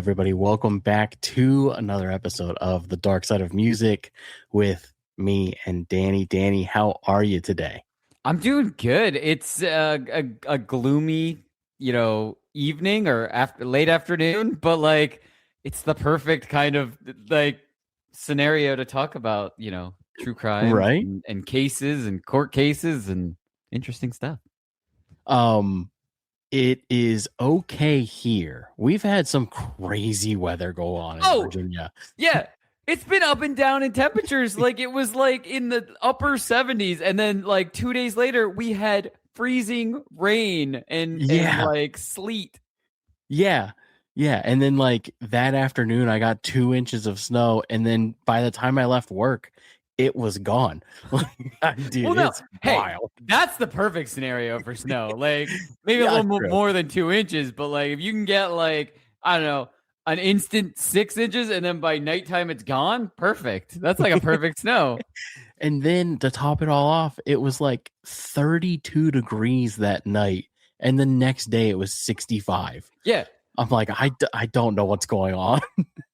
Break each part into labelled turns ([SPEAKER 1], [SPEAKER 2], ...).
[SPEAKER 1] everybody. Welcome back to another episode of The Dark Side of Music with me and Danny. Danny, how are you today?
[SPEAKER 2] I'm doing good. It's a gloomy, evening or late afternoon, but like it's the perfect kind of like scenario to talk about, true crime
[SPEAKER 1] Right?
[SPEAKER 2] and cases and court cases and interesting stuff.
[SPEAKER 1] It is okay here. We've had some crazy weather go on in Virginia.
[SPEAKER 2] Yeah. It's been up and down in temperatures. Like it was like in the upper 70s. And then like 2 days later, we had freezing rain and like sleet.
[SPEAKER 1] Yeah. Yeah. And then like that afternoon, I got 2 inches of snow. And then by the time I left work, it was gone. Dude,
[SPEAKER 2] well, no.
[SPEAKER 1] It's
[SPEAKER 2] Hey,
[SPEAKER 1] wild.
[SPEAKER 2] that's the perfect scenario for snow. Like maybe a little more than 2 inches, but like if you can get like, I don't know, an instant 6 inches and then by nighttime it's gone, perfect. That's like a perfect snow.
[SPEAKER 1] And then to top it all off, it was like 32 degrees that night. And the next day it was 65.
[SPEAKER 2] Yeah.
[SPEAKER 1] I'm like, I don't know what's going on.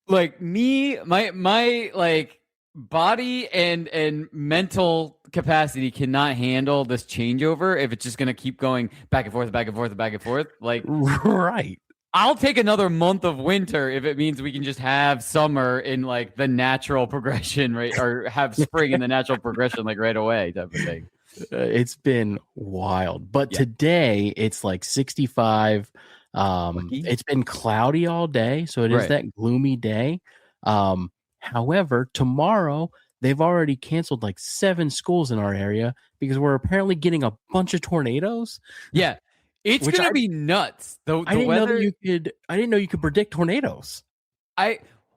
[SPEAKER 2] Like my like body and mental capacity cannot handle this changeover if it's just going to keep going back and forth, back and forth, back and forth. Like,
[SPEAKER 1] right.
[SPEAKER 2] I'll take another month of winter if it means we can just have summer in like the natural progression, right? Or have spring in the natural progression, like right away type of thing.
[SPEAKER 1] It's been wild. But today it's like 65. It's been cloudy all day. So it is that gloomy day. However, tomorrow they've already canceled like 7 schools in our area because we're apparently getting a bunch of tornadoes.
[SPEAKER 2] Yeah. It's going to be nuts. The
[SPEAKER 1] I didn't
[SPEAKER 2] weather,
[SPEAKER 1] I didn't know you could predict tornadoes.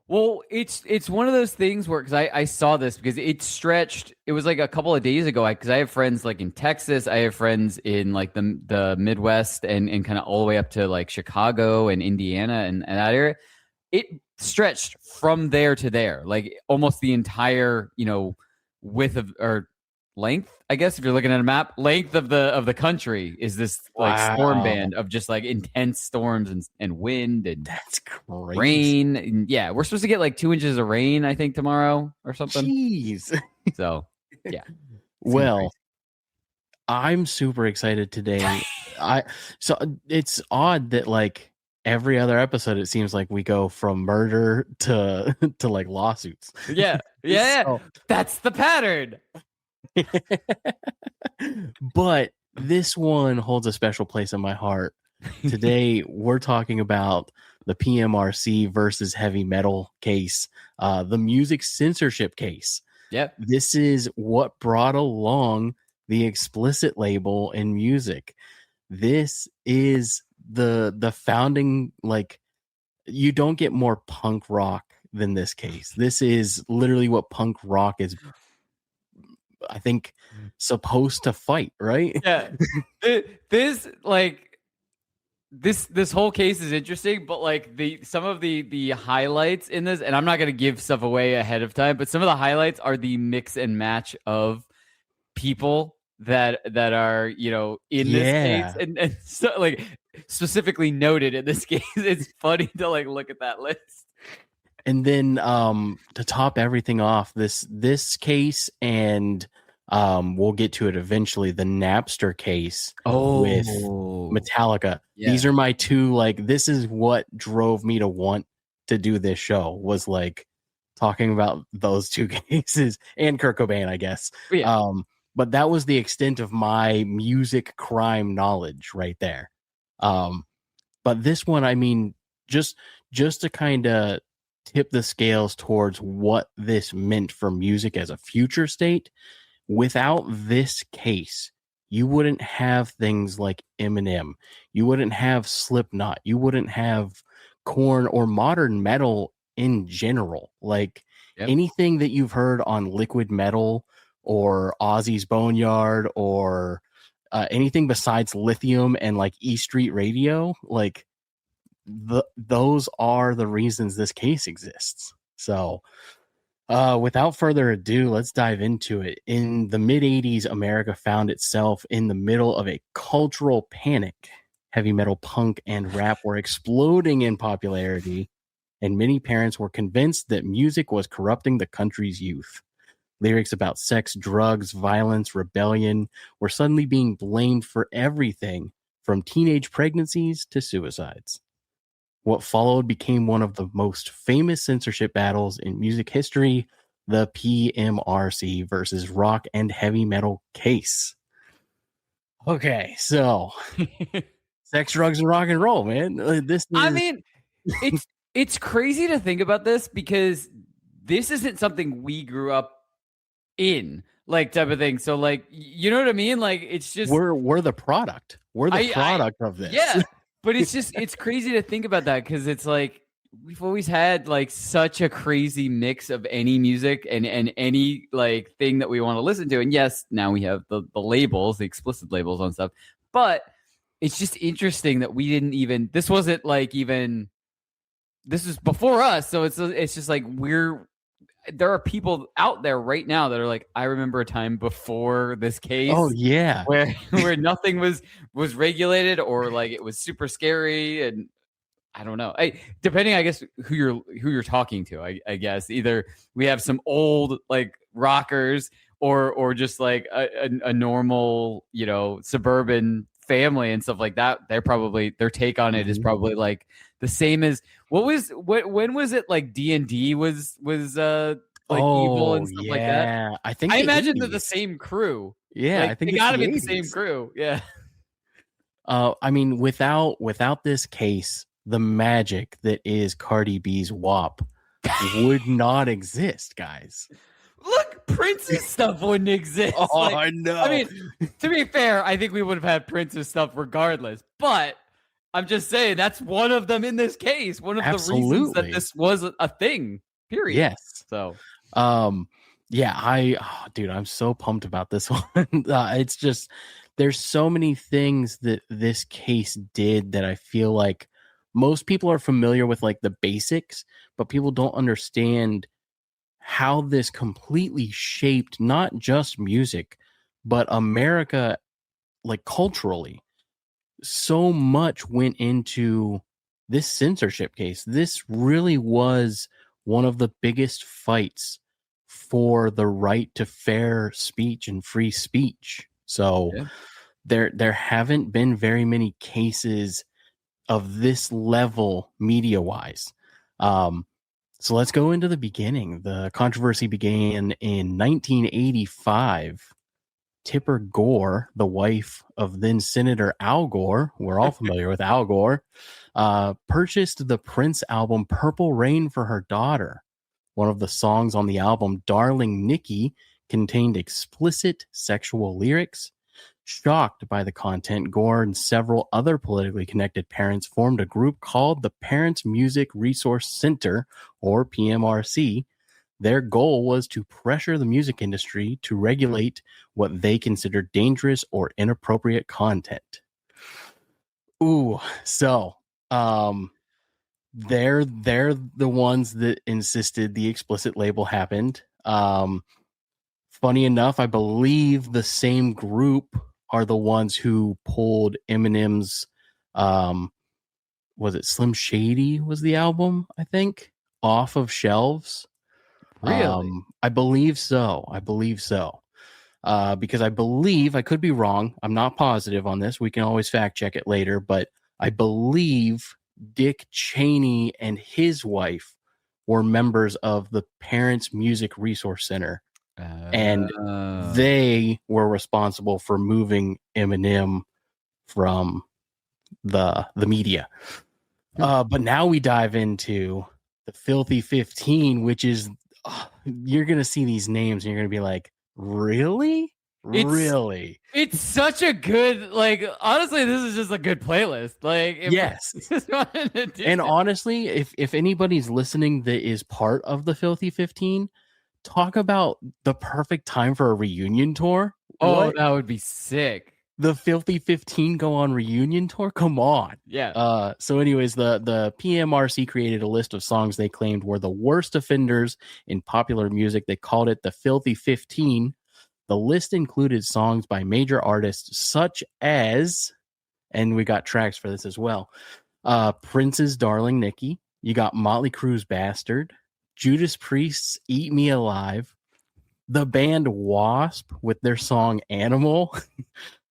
[SPEAKER 2] Well, it's one of those things where, because I saw this because it stretched. It was like a couple of days ago. Because I have friends like in Texas. I have friends in like the Midwest and kind of all the way up to like Chicago and Indiana and that area. It stretched from there to there, like almost the entire width of or length. I guess if you're looking at a map, length of the country is this like storm band of just like intense storms and wind and
[SPEAKER 1] that's crazy.
[SPEAKER 2] Rain. And yeah, we're supposed to get like 2 inches of rain, I think, tomorrow or something.
[SPEAKER 1] Jeez.
[SPEAKER 2] So yeah.
[SPEAKER 1] Well, I'm super excited today. So it's odd that like every other episode, it seems like we go from murder to like lawsuits.
[SPEAKER 2] Yeah. So, that's the pattern.
[SPEAKER 1] But this one holds a special place in my heart. Today, we're talking about the PMRC versus heavy metal case, the music censorship case.
[SPEAKER 2] Yep.
[SPEAKER 1] This is what brought along the explicit label in music. This is the founding, like, you don't get more punk rock than this case. This is literally what punk rock is, I think, supposed to fight, right?
[SPEAKER 2] Yeah. This whole case is interesting, but like some of the highlights in this, and I'm not going to give stuff away ahead of time, but some of the highlights are the mix and match of people that are in this case, and so like specifically noted in this case. It's funny to like look at that list.
[SPEAKER 1] And then to top everything off, this case, and we'll get to it eventually, the Napster case with Metallica. Yeah. These are my two, like, this is what drove me to want to do this show, was like talking about those two cases, and Kurt Cobain, I guess. Yeah. But that was the extent of my music crime knowledge right there. But this one, I mean, just to kind of tip the scales towards what this meant for music as a future state. Without this case, you wouldn't have things like Eminem. You wouldn't have Slipknot. You wouldn't have Korn or modern metal in general. Like anything that you've heard on Liquid Metal or Ozzy's Boneyard or anything besides Lithium and like E Street Radio, like those are the reasons this case exists. So without further ado, let's dive into it. In the mid-'80s, America found itself in the middle of a cultural panic. Heavy metal, punk, and rap were exploding in popularity. and many parents were convinced that music was corrupting the country's youth. Lyrics about sex, drugs, violence, rebellion were suddenly being blamed for everything from teenage pregnancies to suicides. What followed became one of the most famous censorship battles in music history, the PMRC versus rock and heavy metal case. Okay, so sex, drugs, and rock and roll, man.
[SPEAKER 2] I mean, it's crazy to think about this because this isn't something we grew up in, like, type of thing. So, like, you know what I mean? Like, it's just
[SPEAKER 1] we're the product. We're the product of this.
[SPEAKER 2] Yeah, but it's crazy to think about that because it's like we've always had like such a crazy mix of any music and any like thing that we want to listen to. And yes, now we have the labels, the explicit labels on stuff, but it's just interesting that we didn't even. This wasn't like even. This is before us, so it's just like there are people out there right now that are like, I remember a time before this case.
[SPEAKER 1] Oh yeah,
[SPEAKER 2] where nothing was regulated or like it was super scary, and I don't know. Depending, I guess, who you're talking to. I guess either we have some old like rockers or just like a normal, you know, suburban family and stuff like that. Their take on it is probably like the same as when was it like D&D was like evil and stuff like that. I imagine they're the same crew.
[SPEAKER 1] Yeah,
[SPEAKER 2] like,
[SPEAKER 1] I think
[SPEAKER 2] they gotta be the same crew. Yeah.
[SPEAKER 1] I mean, without this case, the magic that is Cardi B's WAP would not exist, guys.
[SPEAKER 2] Look, Prince's stuff wouldn't exist.
[SPEAKER 1] Oh, I know.
[SPEAKER 2] I mean, to be fair, I think we would have had Prince's stuff regardless. But I'm just saying that's one of them in this case. One of the reasons that this was a thing. Period.
[SPEAKER 1] Yes.
[SPEAKER 2] So,
[SPEAKER 1] yeah, dude, I'm so pumped about this one. It's just there's so many things that this case did that I feel like most people are familiar with, like the basics, but people don't understand how this completely shaped not just music, but America, like culturally. So much went into this censorship case. This really was one of the biggest fights for the right to fair speech and free speech. So there haven't been very many cases of this level media-wise. So let's go into the beginning. The controversy began in 1985. Tipper Gore, the wife of then Senator Al Gore, we're all familiar with Al Gore, purchased the Prince album Purple Rain for her daughter. One of the songs on the album, Darling Nikki, contained explicit sexual lyrics. Shocked by the content, Gore and several other politically connected parents formed a group called the Parents Music Resource Center, or PMRC. Their goal was to pressure the music industry to regulate what they considered dangerous or inappropriate content. Ooh, so they're the ones that insisted the explicit label happened. Funny enough, I believe the same group are the ones who pulled Eminem's was it Slim Shady was the album, I think, off of shelves.
[SPEAKER 2] Really?
[SPEAKER 1] I believe so. Because I believe, I could be wrong, I'm not positive on this, we can always fact check it later, but I believe Dick Cheney and his wife were members of the Parents Music Resource Center. And they were responsible for moving Eminem from the media. But now we dive into the Filthy 15, which is you're gonna see these names and you're gonna be like, really? Really?
[SPEAKER 2] It's such a good, like, honestly, this is just a good playlist. Like,
[SPEAKER 1] yes. And honestly, if anybody's listening that is part of the Filthy 15, talk about the perfect time for a reunion tour.
[SPEAKER 2] Oh, that would be sick.
[SPEAKER 1] The Filthy 15 go on reunion tour? Come on.
[SPEAKER 2] Yeah.
[SPEAKER 1] So anyways, the PMRC created a list of songs they claimed were the worst offenders in popular music. They called it the Filthy 15. The list included songs by major artists such as, and we got tracks for this as well, Prince's Darling Nikki, You got Motley Crue's Bastard, Judas Priest's Eat Me Alive, the band Wasp with their song Animal,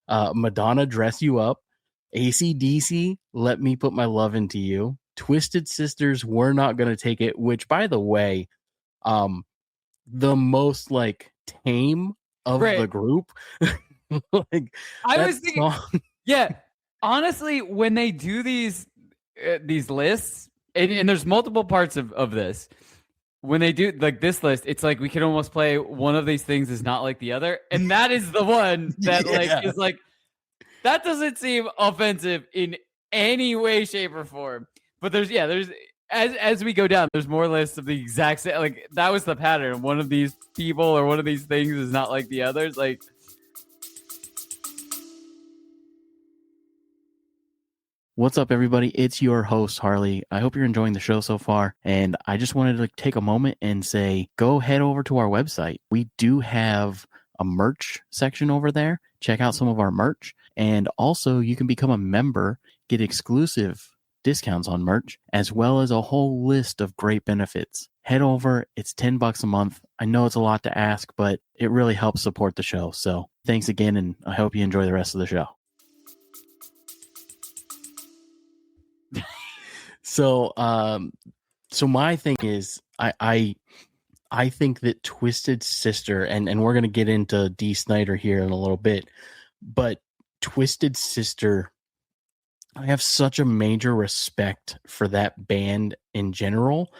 [SPEAKER 1] Madonna Dress You Up, AC/DC Let Me Put My Love Into You, Twisted Sisters We're Not Gonna Take It, which, by the way, the most like tame of the group. Like,
[SPEAKER 2] I was thinking, yeah, honestly, when they do these lists, and there's multiple parts of this. When they do like this list, it's like we can almost play one of these things is not like the other, and that is the one that like is like that doesn't seem offensive in any way, shape, or form. But there's as we go down, there's more lists of the exact same. Like that was the pattern. One of these people or one of these things is not like the others. Like.
[SPEAKER 1] What's up, everybody? It's your host, Harley. I hope you're enjoying the show so far. And I just wanted to take a moment and say, go head over to our website. We do have a merch section over there. Check out some of our merch. And also, you can become a member, get exclusive discounts on merch, as well as a whole list of great benefits. Head over. It's $10 a month. I know it's a lot to ask, but it really helps support the show. So thanks again, and I hope you enjoy the rest of the show. So my thing is, I think that Twisted Sister, and we're gonna get into Dee Snider here in a little bit, but Twisted Sister, I have such a major respect for that band in general,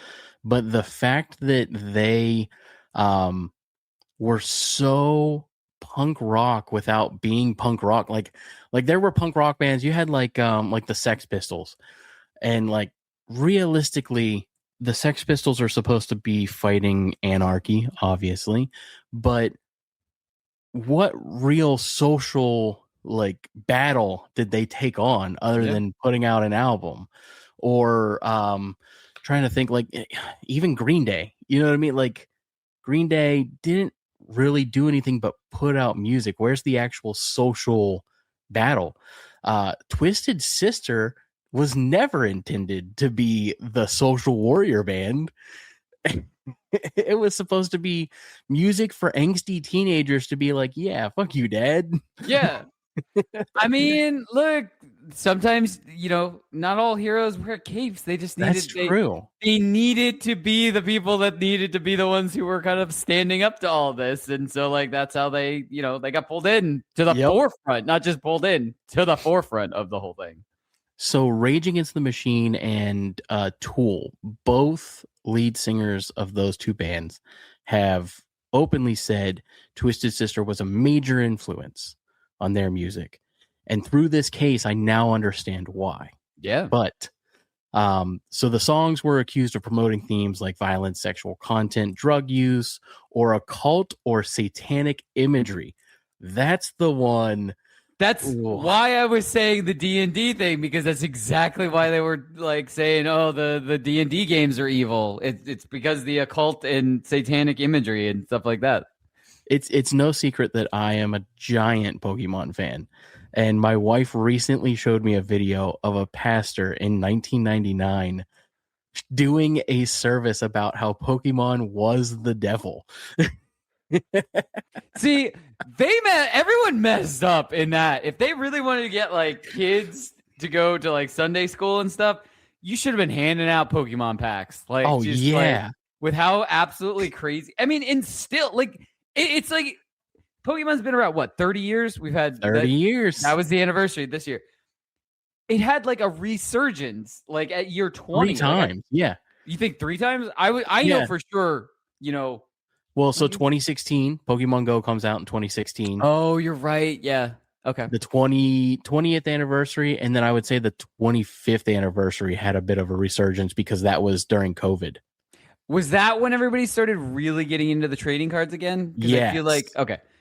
[SPEAKER 1] but the fact that they were so punk rock without being punk rock, like there were punk rock bands. You had like the Sex Pistols. And like realistically, the Sex Pistols are supposed to be fighting anarchy, obviously, but what real social like battle did they take on other than putting out an album? Or trying to think, like even Green Day, you know what I mean? Like Green Day didn't really do anything but put out music. Where's the actual social battle? Twisted Sister was never intended to be the social warrior band. It was supposed to be music for angsty teenagers to be like, yeah, fuck you, dad.
[SPEAKER 2] Yeah. I mean, look, sometimes, not all heroes wear capes. They just needed they needed to be the people that needed to be the ones who were kind of standing up to all this. And so like that's how they, they got pulled in to the forefront, not just pulled in to the forefront of the whole thing.
[SPEAKER 1] So Rage Against the Machine and Tool, both lead singers of those two bands, have openly said Twisted Sister was a major influence on their music. And through this case, I now understand why.
[SPEAKER 2] Yeah.
[SPEAKER 1] But so the songs were accused of promoting themes like violence, sexual content, drug use, or occult or satanic imagery. That's the one.
[SPEAKER 2] That's why I was saying the D&D thing, because that's exactly why they were like saying, oh, the D&D games are evil. It's because the occult and satanic imagery and stuff like that.
[SPEAKER 1] It's no secret that I am a giant Pokemon fan. And my wife recently showed me a video of a pastor in 1999 doing a service about how Pokemon was the devil.
[SPEAKER 2] See, everyone messed up in that. If they really wanted to get like kids to go to like Sunday school and stuff, you should have been handing out Pokemon packs. Like, like, with how absolutely crazy. I mean, and still like it's like Pokemon's been around what, 30 years? We've had
[SPEAKER 1] 30 years.
[SPEAKER 2] That was the anniversary this year. It had like a resurgence like at year 20.
[SPEAKER 1] 3 times. Yeah.
[SPEAKER 2] You think 3 times? I know for sure,
[SPEAKER 1] Well, so 2016, Pokemon Go comes out in 2016.
[SPEAKER 2] Oh, you're right. Yeah. Okay.
[SPEAKER 1] The 20th anniversary, and then I would say the 25th anniversary had a bit of a resurgence because that was during COVID.
[SPEAKER 2] Was that when everybody started really getting into the trading cards again?
[SPEAKER 1] Yeah.
[SPEAKER 2] I feel like,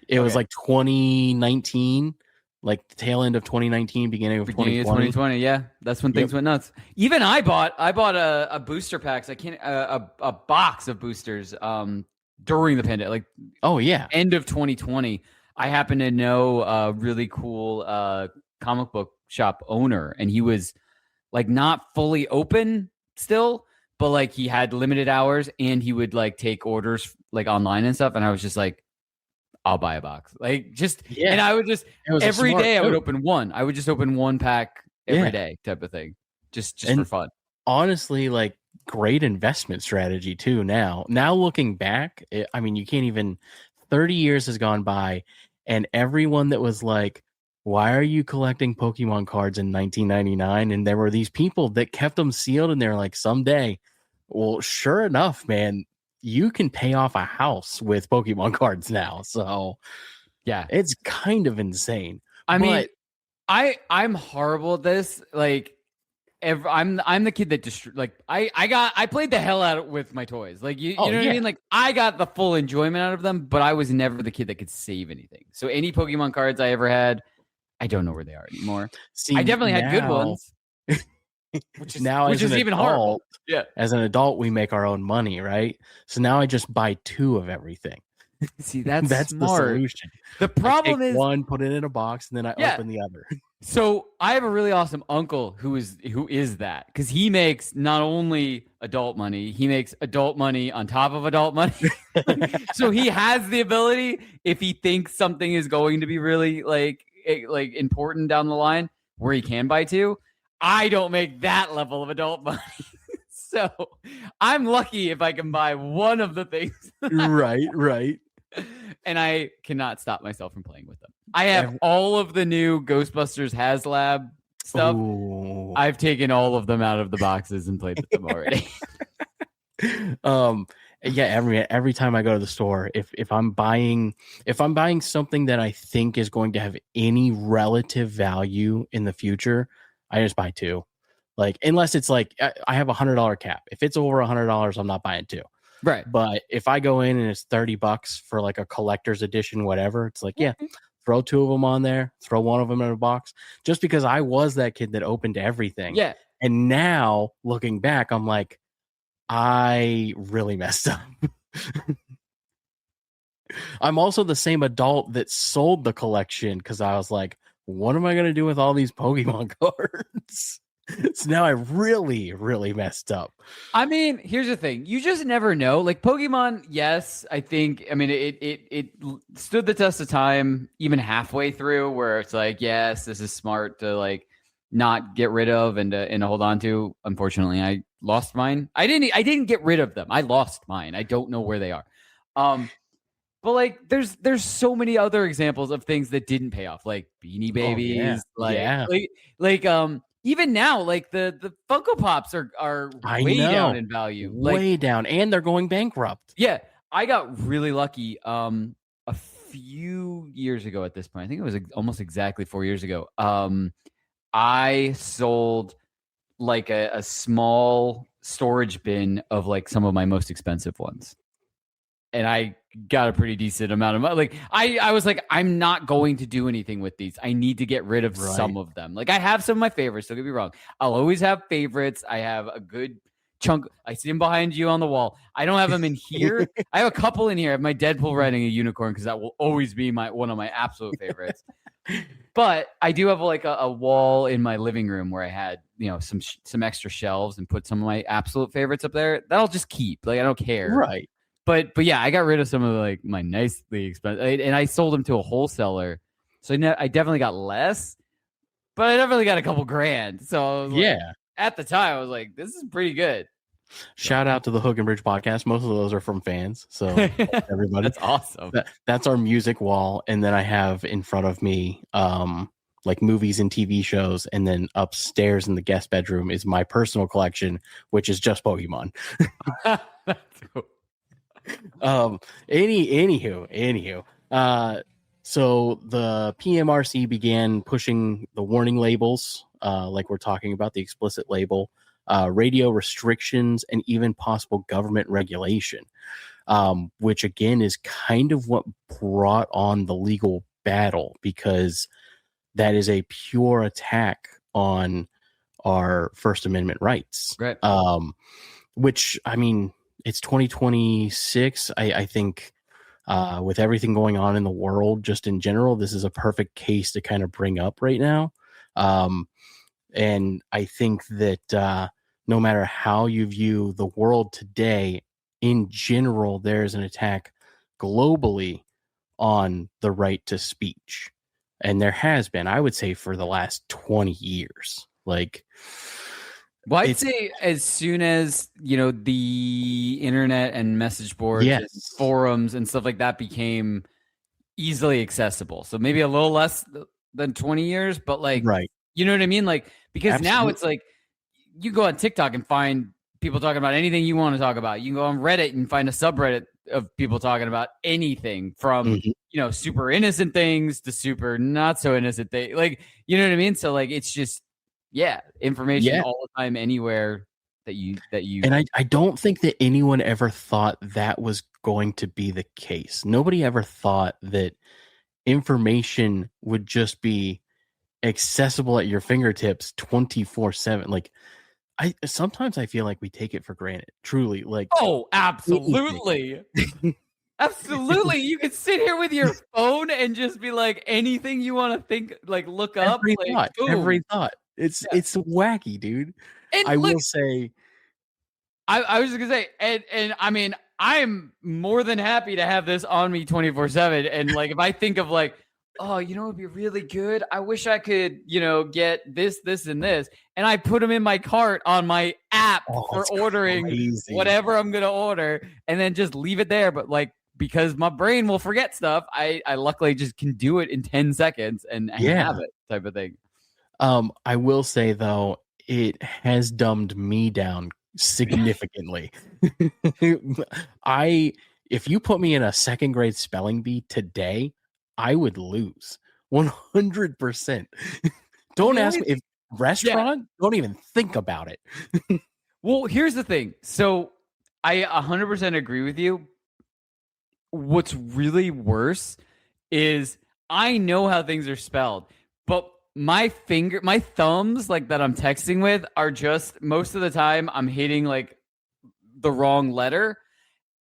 [SPEAKER 1] It was like 2019, like the tail end of 2019, beginning of 2020.
[SPEAKER 2] Yeah. That's when things went nuts. Even I bought a booster packs. A box of boosters, during the pandemic, end of 2020. I happen to know a really cool comic book shop owner, and he was like not fully open still, but like he had limited hours and he would like take orders like online and stuff. And I was just like, I'll buy a box. Like just, and I would just, every day I would open one. I would just open one pack every day type of thing. Just for fun.
[SPEAKER 1] Honestly, like great investment strategy too. Now looking back, I mean, you can't even, 30 years has gone by and everyone that was like, why are you collecting Pokemon cards in 1999? And there were these people that kept them sealed and they're like, someday. Well, sure enough, man, you can pay off a house with Pokemon cards now. So
[SPEAKER 2] yeah,
[SPEAKER 1] it's kind of insane.
[SPEAKER 2] I mean, I'm horrible at this. Like, I'm the kid that I played the hell out with my toys. Like you know what I mean? Like I got the full enjoyment out of them, but I was never the kid that could save anything. So any Pokemon cards I ever had, I don't know where they are anymore. See, I definitely had good ones. Which is even horrible. Yeah.
[SPEAKER 1] As an adult, we make our own money, right? So now I just buy 2 of everything.
[SPEAKER 2] See, that's
[SPEAKER 1] smart. The solution.
[SPEAKER 2] The problem is
[SPEAKER 1] one, put it in a box, and then I open the other.
[SPEAKER 2] So I have a really awesome uncle who is that, because he makes not only adult money, he makes adult money on top of adult money. So he has the ability, if he thinks something is going to be really like important down the line, where he can buy 2. I don't make that level of adult money. So I'm lucky if I can buy one of the things.
[SPEAKER 1] Right.
[SPEAKER 2] And I cannot stop myself from playing with them. I have all of the new Ghostbusters HasLab stuff.
[SPEAKER 1] Ooh.
[SPEAKER 2] I've taken all of them out of the boxes and played with them already.
[SPEAKER 1] Every time I go to the store, if I'm buying something that I think is going to have any relative value in the future, I just buy 2. Like, unless it's like I have $100 cap. If it's over $100, I'm not buying 2.
[SPEAKER 2] Right.
[SPEAKER 1] But if I go in and it's $30 for like a collector's edition, whatever, it's like, throw 2 of them on there, throw one of them in a box, just because I was that kid that opened everything.
[SPEAKER 2] Yeah.
[SPEAKER 1] And now looking back, I'm like, I really messed up. I'm also the same adult that sold the collection because I was like, what am I going to do with all these Pokemon cards? So now I really, really messed up.
[SPEAKER 2] I mean, here's the thing. You just never know. Like Pokemon, yes, I think, I mean, it stood the test of time even halfway through, where it's like, yes, this is smart to like not get rid of and to hold on to. Unfortunately, I lost mine. I didn't get rid of them. I lost mine. I don't know where they are. But like, there's so many other examples of things that didn't pay off, like Beanie Babies, even now, like the Funko Pops are way down in value,
[SPEAKER 1] way down, and they're going bankrupt.
[SPEAKER 2] Yeah, I got really lucky. A few years ago at this point, I think it was almost exactly 4 years ago. I sold like a small storage bin of like some of my most expensive ones. And I got a pretty decent amount of money. Like I was like, I'm not going to do anything with these. I need to get rid of some of them. Like I have some of my favorites. Don't get me wrong. I'll always have favorites. I have a good chunk. I see them behind you on the wall. I don't have them in here. I have a couple in here. I have my Deadpool riding a unicorn because that will always be one of my absolute favorites. But I do have like a wall in my living room where I had, some extra shelves and put some of my absolute favorites up there. That'll just keep. Like I don't care.
[SPEAKER 1] Right.
[SPEAKER 2] But yeah, I got rid of some of like my nicely expensive, and I sold them to a wholesaler. So I definitely got less, but I definitely got a couple grand. So at the time I was like, this is pretty good.
[SPEAKER 1] Shout out to the Hook and Bridge podcast. Most of those are from fans. So everybody,
[SPEAKER 2] that's awesome.
[SPEAKER 1] That's our music wall. And then I have in front of me, like movies and TV shows. And then upstairs in the guest bedroom is my personal collection, which is just Pokemon.
[SPEAKER 2] That's cool.
[SPEAKER 1] Anywho, so the PMRC began pushing the warning labels, like we're talking about, the explicit label, radio restrictions, and even possible government regulation, which again is kind of what brought on the legal battle, because that is a pure attack on our First Amendment rights.
[SPEAKER 2] Right.
[SPEAKER 1] Which, I mean, it's 2026. I think with everything going on in the world, just in general, this is a perfect case to kind of bring up right now. And I think that no matter how you view the world today, in general, there's an attack globally on the right to speech. And there has been, I would say, for the last 20 years. Like,
[SPEAKER 2] well, I'd say as soon as, the internet and message boards and forums and stuff like that became easily accessible. So maybe a little less than 20 years, but
[SPEAKER 1] right.
[SPEAKER 2] You know what I mean? Like, because now it's like you go on TikTok and find people talking about anything you want to talk about. You can go on Reddit and find a subreddit of people talking about anything from, super innocent things to super not so innocent things. Like, you know what I mean? So like, it's just, information all the time, anywhere that you.
[SPEAKER 1] And I don't think that anyone ever thought that was going to be the case. Nobody ever thought that information would just be accessible at your fingertips 24/7. Like, sometimes I feel like we take it for granted, truly. Like,
[SPEAKER 2] oh, absolutely. Absolutely. You can sit here with your phone and just be like, anything you want to think, like look up.
[SPEAKER 1] Every thought. It's wacky, dude. And I will say,
[SPEAKER 2] I was just gonna say, and I mean, I'm more than happy to have this on me 24/7. And like, if I think of like, oh, it would be really good. I wish I could, get this, and this. And I put them in my cart on my app for ordering whatever I'm going to order and then just leave it there. But like, because my brain will forget stuff, I luckily just can do it in 10 seconds and have it, type of thing.
[SPEAKER 1] I will say, though, it has dumbed me down significantly. If you put me in a second grade spelling bee today, I would lose 100%. Don't ask me if restaurant. Don't even think about it.
[SPEAKER 2] Well, here's the thing. So I 100% agree with you. What's really worse is I know how things are spelled, but my thumbs, like that I'm texting with, are just most of the time I'm hitting like the wrong letter,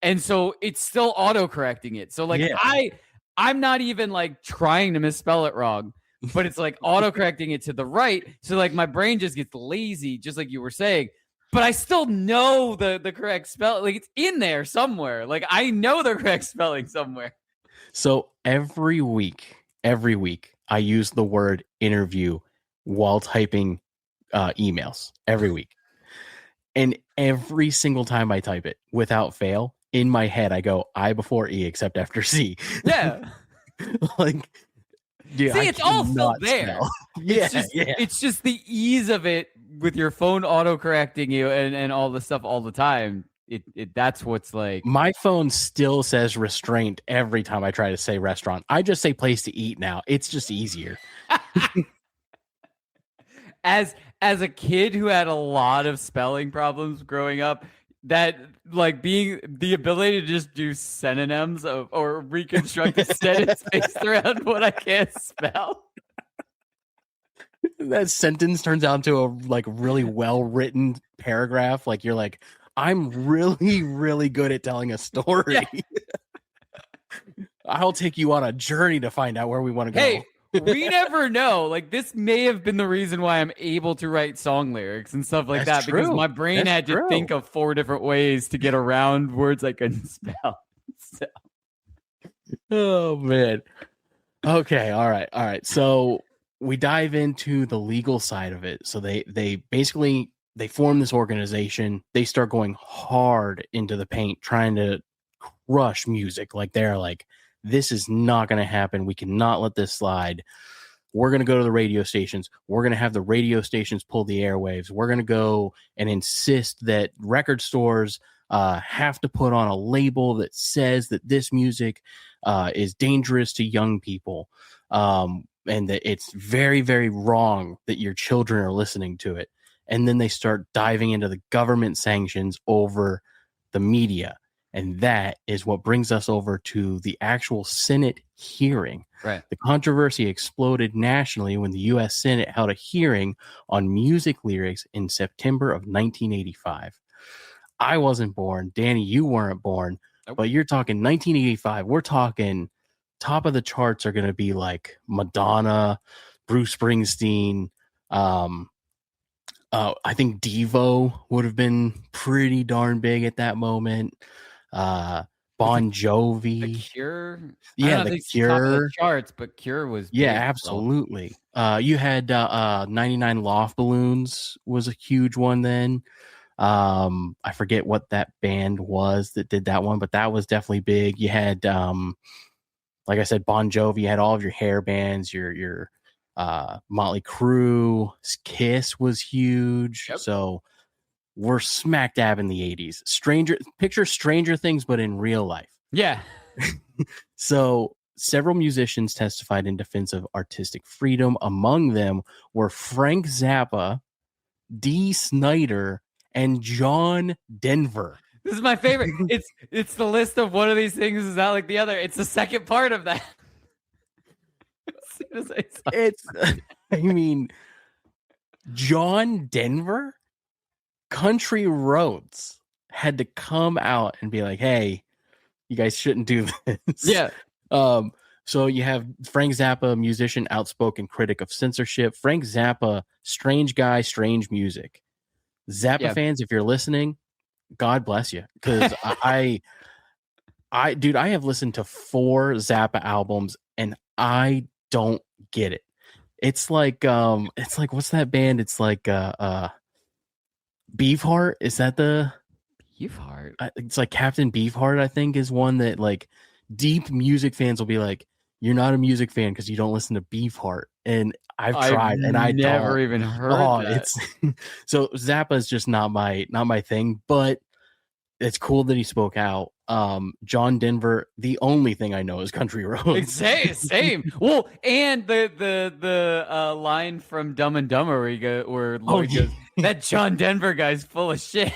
[SPEAKER 2] and so it's still auto correcting it. So like I'm not even like trying to misspell it wrong, but it's like auto correcting it to the right. So like my brain just gets lazy, just like you were saying, but I still know the correct spell. Like it's in there somewhere. Like I know the correct spelling somewhere.
[SPEAKER 1] So every week, I use the word interview while typing emails every week. And every single time I type it, without fail, in my head, I go I before E except after C.
[SPEAKER 2] Yeah.
[SPEAKER 1] Like,
[SPEAKER 2] see, it's all still there. It's just the ease of it with your phone auto correcting you and all the stuff all the time. That's what's like.
[SPEAKER 1] My phone still says restraint every time I try to say restaurant. I just say place to eat now. It's just easier.
[SPEAKER 2] As a kid who had a lot of spelling problems growing up, that like being the ability to just do synonyms or reconstruct a sentence based around what I can't spell.
[SPEAKER 1] That sentence turns out into a like really well written paragraph. Like you're like, I'm really, really good at telling a story. Yeah. I'll take you on a journey to find out where we want to go.
[SPEAKER 2] Hey, we never know. Like this may have been the reason why I'm able to write song lyrics and stuff like that, because my brain had to think of 4 different ways to get around words I couldn't spell. So.
[SPEAKER 1] Oh man. Okay. All right. So we dive into the legal side of it. So they basically form this organization. They start going hard into the paint, trying to crush music. Like they're like, this is not going to happen. We cannot let this slide. We're going to go to the radio stations. We're going to have the radio stations pull the airwaves. We're going to go and insist that record stores have to put on a label that says that this music is dangerous to young people. And that it's very, very wrong that your children are listening to it. And then they start diving into the government sanctions over the media. And that is what brings us over to the actual Senate hearing.
[SPEAKER 2] Right.
[SPEAKER 1] The controversy exploded nationally when the U.S. Senate held a hearing on music lyrics in September of 1985. I wasn't born. Danny, you weren't born. Nope. But you're talking 1985. We're talking top of the charts are going to be like Madonna, Bruce Springsteen, I think Devo would have been pretty darn big at that moment. Bon Jovi,
[SPEAKER 2] The Cure.
[SPEAKER 1] yeah,
[SPEAKER 2] I don't know
[SPEAKER 1] The
[SPEAKER 2] if it's top of the
[SPEAKER 1] Cure,
[SPEAKER 2] charts, but Cure was
[SPEAKER 1] yeah,
[SPEAKER 2] big,
[SPEAKER 1] absolutely. You had 99 Loft Balloons was a huge one then. I forget what that band was that did that one, but that was definitely big. You had like I said, Bon Jovi. You had all of your hair bands, your Motley Crue. Kiss was huge.
[SPEAKER 2] Yep.
[SPEAKER 1] So we're smack dab in the 80s. Picture Stranger Things, but in real life.
[SPEAKER 2] Yeah.
[SPEAKER 1] So several musicians testified in defense of artistic freedom. Among them were Frank Zappa, Dee Snider, and John Denver.
[SPEAKER 2] This is my favorite. It's the list of one of these things is not like the other. It's the second part of that. As soon as
[SPEAKER 1] I mean, John Denver, Country Roads had to come out and be like, hey, you guys shouldn't do this.
[SPEAKER 2] Yeah.
[SPEAKER 1] So you have Frank Zappa, musician, outspoken critic of censorship. Frank Zappa, strange guy, strange music. Zappa fans, if you're listening, God bless you. Because I have listened to 4 Zappa albums and I don't get it. It's like what's that band? It's like Beefheart. Is that the
[SPEAKER 2] Beefheart?
[SPEAKER 1] It's like Captain Beefheart, I think, is one that like deep music fans will be like, you're not a music fan because you don't listen to Beefheart. And I've tried and I
[SPEAKER 2] never even heard that.
[SPEAKER 1] It's so Zappa is just not my thing, but it's cool that he spoke out. John Denver, the only thing I know is Country Roads.
[SPEAKER 2] Same. Well, and the line from Dumb and Dumber where Lloyd goes, that John Denver guy's full of shit.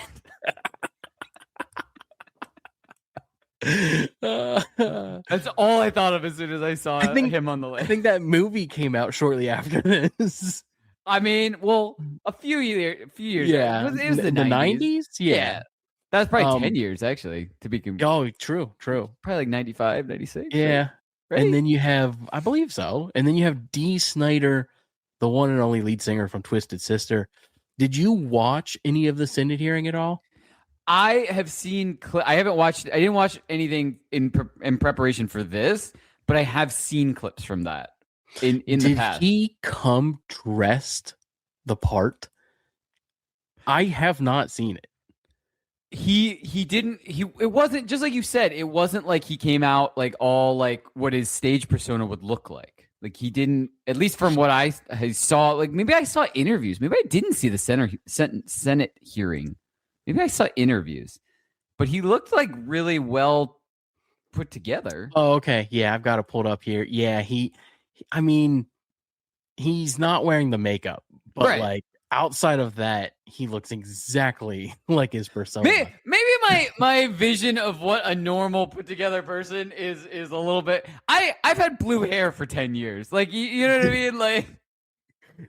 [SPEAKER 2] That's all I thought of as soon as I saw him on the list.
[SPEAKER 1] I think that movie came out shortly after this.
[SPEAKER 2] I mean, well, a few years.
[SPEAKER 1] Yeah,
[SPEAKER 2] it was the
[SPEAKER 1] 90s.
[SPEAKER 2] Yeah. That was probably 10 years, actually, to be
[SPEAKER 1] Oh, true.
[SPEAKER 2] Probably like 95, 96.
[SPEAKER 1] Yeah.
[SPEAKER 2] Right?
[SPEAKER 1] And then you have, I believe so. And then you have Dee Snider, the one and only lead singer from Twisted Sister. Did you watch any of the Senate hearing at all?
[SPEAKER 2] I have seen. I haven't watched. I didn't watch anything in preparation for this, but I have seen clips from that in the past.
[SPEAKER 1] Did he come dressed the part? I have not seen it.
[SPEAKER 2] He didn't. It wasn't just like you said. It wasn't like he came out like all like what his stage persona would look like. Like he didn't. At least from what I saw. Like maybe I saw interviews. Maybe I didn't see the Senate hearing. Maybe I saw interviews, but he looked like really well put together.
[SPEAKER 1] Oh, okay. Yeah, I've got it pulled up here. Yeah, I mean, he's not wearing the makeup, but like outside of that, he looks exactly like his persona.
[SPEAKER 2] Maybe my vision of what a normal put together person is a little bit. I've had blue hair for 10 years. Like you know what I mean? Like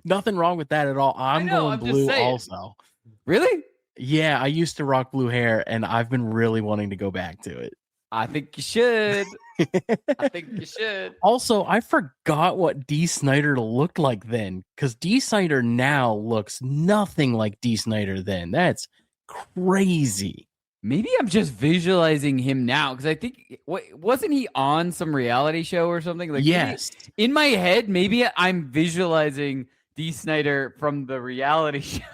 [SPEAKER 1] nothing wrong with that at all. I'm going blue also.
[SPEAKER 2] Really?
[SPEAKER 1] Yeah, I used to rock blue hair, and I've been really wanting to go back to it.
[SPEAKER 2] I think you should.
[SPEAKER 1] Also, I forgot what Dee Snider looked like then, because Dee Snider now looks nothing like Dee Snider then. That's crazy.
[SPEAKER 2] Maybe I'm just visualizing him now, because I think wasn't he on some reality show or something? Like
[SPEAKER 1] yes.
[SPEAKER 2] In my head, maybe I'm visualizing Dee Snider from the reality show.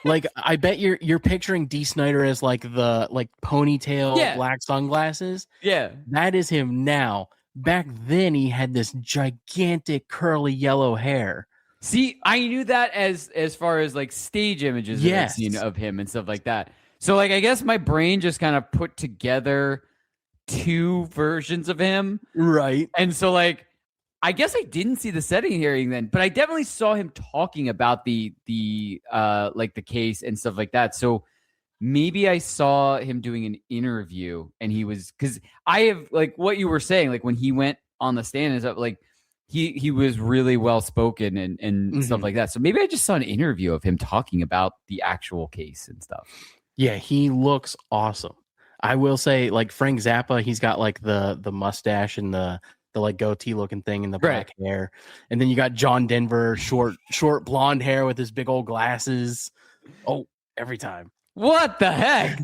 [SPEAKER 1] Like I bet you're picturing Dee Snider as like the ponytail black sunglasses.
[SPEAKER 2] Yeah.
[SPEAKER 1] That is him now. Back then he had this gigantic curly yellow hair.
[SPEAKER 2] See, I knew that as far as like stage images that I've seen of him and stuff like that. So like I guess my brain just kind of put together 2 versions of him.
[SPEAKER 1] Right.
[SPEAKER 2] And so like I guess I didn't see the setting hearing then, but I definitely saw him talking about the like the case and stuff like that. So maybe I saw him doing an interview, and he was, because I have like what you were saying, like when he went on the stand and stuff, like he was really well spoken and stuff like that. So maybe I just saw an interview of him talking about the actual case and stuff.
[SPEAKER 1] Yeah, he looks awesome. I will say, like Frank Zappa, he's got like the mustache and the like goatee looking thing and the black hair. And then you got John Denver, short blonde hair with his big old glasses. Oh, every time.
[SPEAKER 2] What the heck?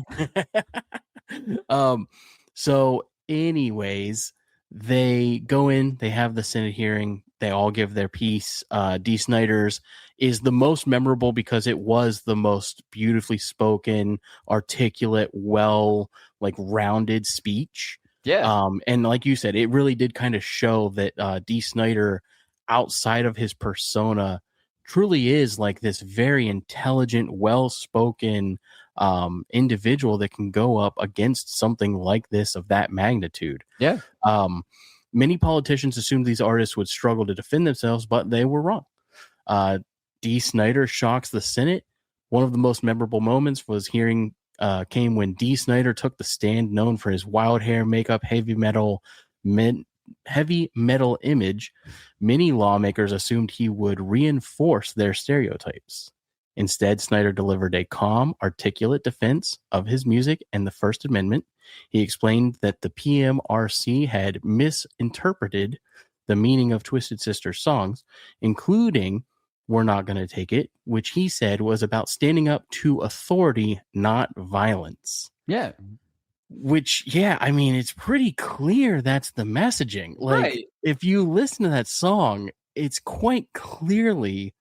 [SPEAKER 1] So anyways, they go in, they have the Senate hearing, they all give their piece. Dee Snider's is the most memorable because it was the most beautifully spoken, articulate, well, like rounded speech.
[SPEAKER 2] Yeah.
[SPEAKER 1] And like you said, it really did kind of show that Dee Snider, outside of his persona, truly is like this very intelligent, well-spoken individual that can go up against something like this of that magnitude.
[SPEAKER 2] Yeah.
[SPEAKER 1] Many politicians assumed these artists would struggle to defend themselves, but they were wrong. Dee Snider shocks the Senate. One of the most memorable moments came when Dee Snider took the stand, known for his wild hair, makeup, heavy metal image. Many lawmakers assumed he would reinforce their stereotypes. Instead, Snider delivered a calm, articulate defense of his music and the First Amendment. He explained that the PMRC had misinterpreted the meaning of Twisted Sister songs, including "We're Not Gonna Take It," which he said was about standing up to authority, not violence.
[SPEAKER 2] Yeah.
[SPEAKER 1] Which, yeah, I mean, it's pretty clear that's the messaging. Like,
[SPEAKER 2] Right.
[SPEAKER 1] if you listen to that song, it's quite clearly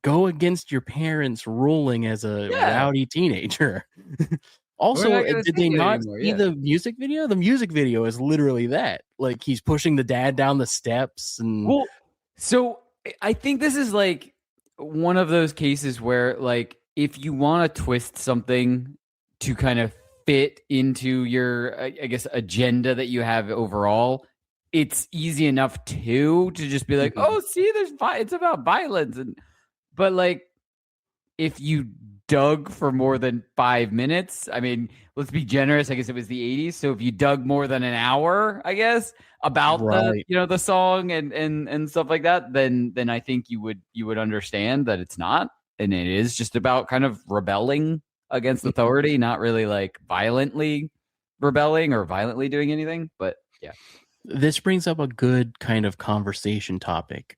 [SPEAKER 1] go against your parents' ruling as a rowdy teenager. Also, did they not see the music video? The music video is literally that. Like, he's pushing the dad down the steps. And
[SPEAKER 2] well, so I think this is like one of those cases where, like, if you want to twist something to kind of fit into your, I guess, agenda that you have overall, it's easy enough to just be like, oh, see, it's about violence. But like, if you dug for more than 5 minutes, I mean, let's be generous. I guess it was the 80s. So if you dug more than an hour, I guess, about the song and stuff like that, then I think you would understand that it's not, and it is just about kind of rebelling against authority, not really like violently rebelling or violently doing anything. But yeah,
[SPEAKER 1] this brings up a good kind of conversation topic.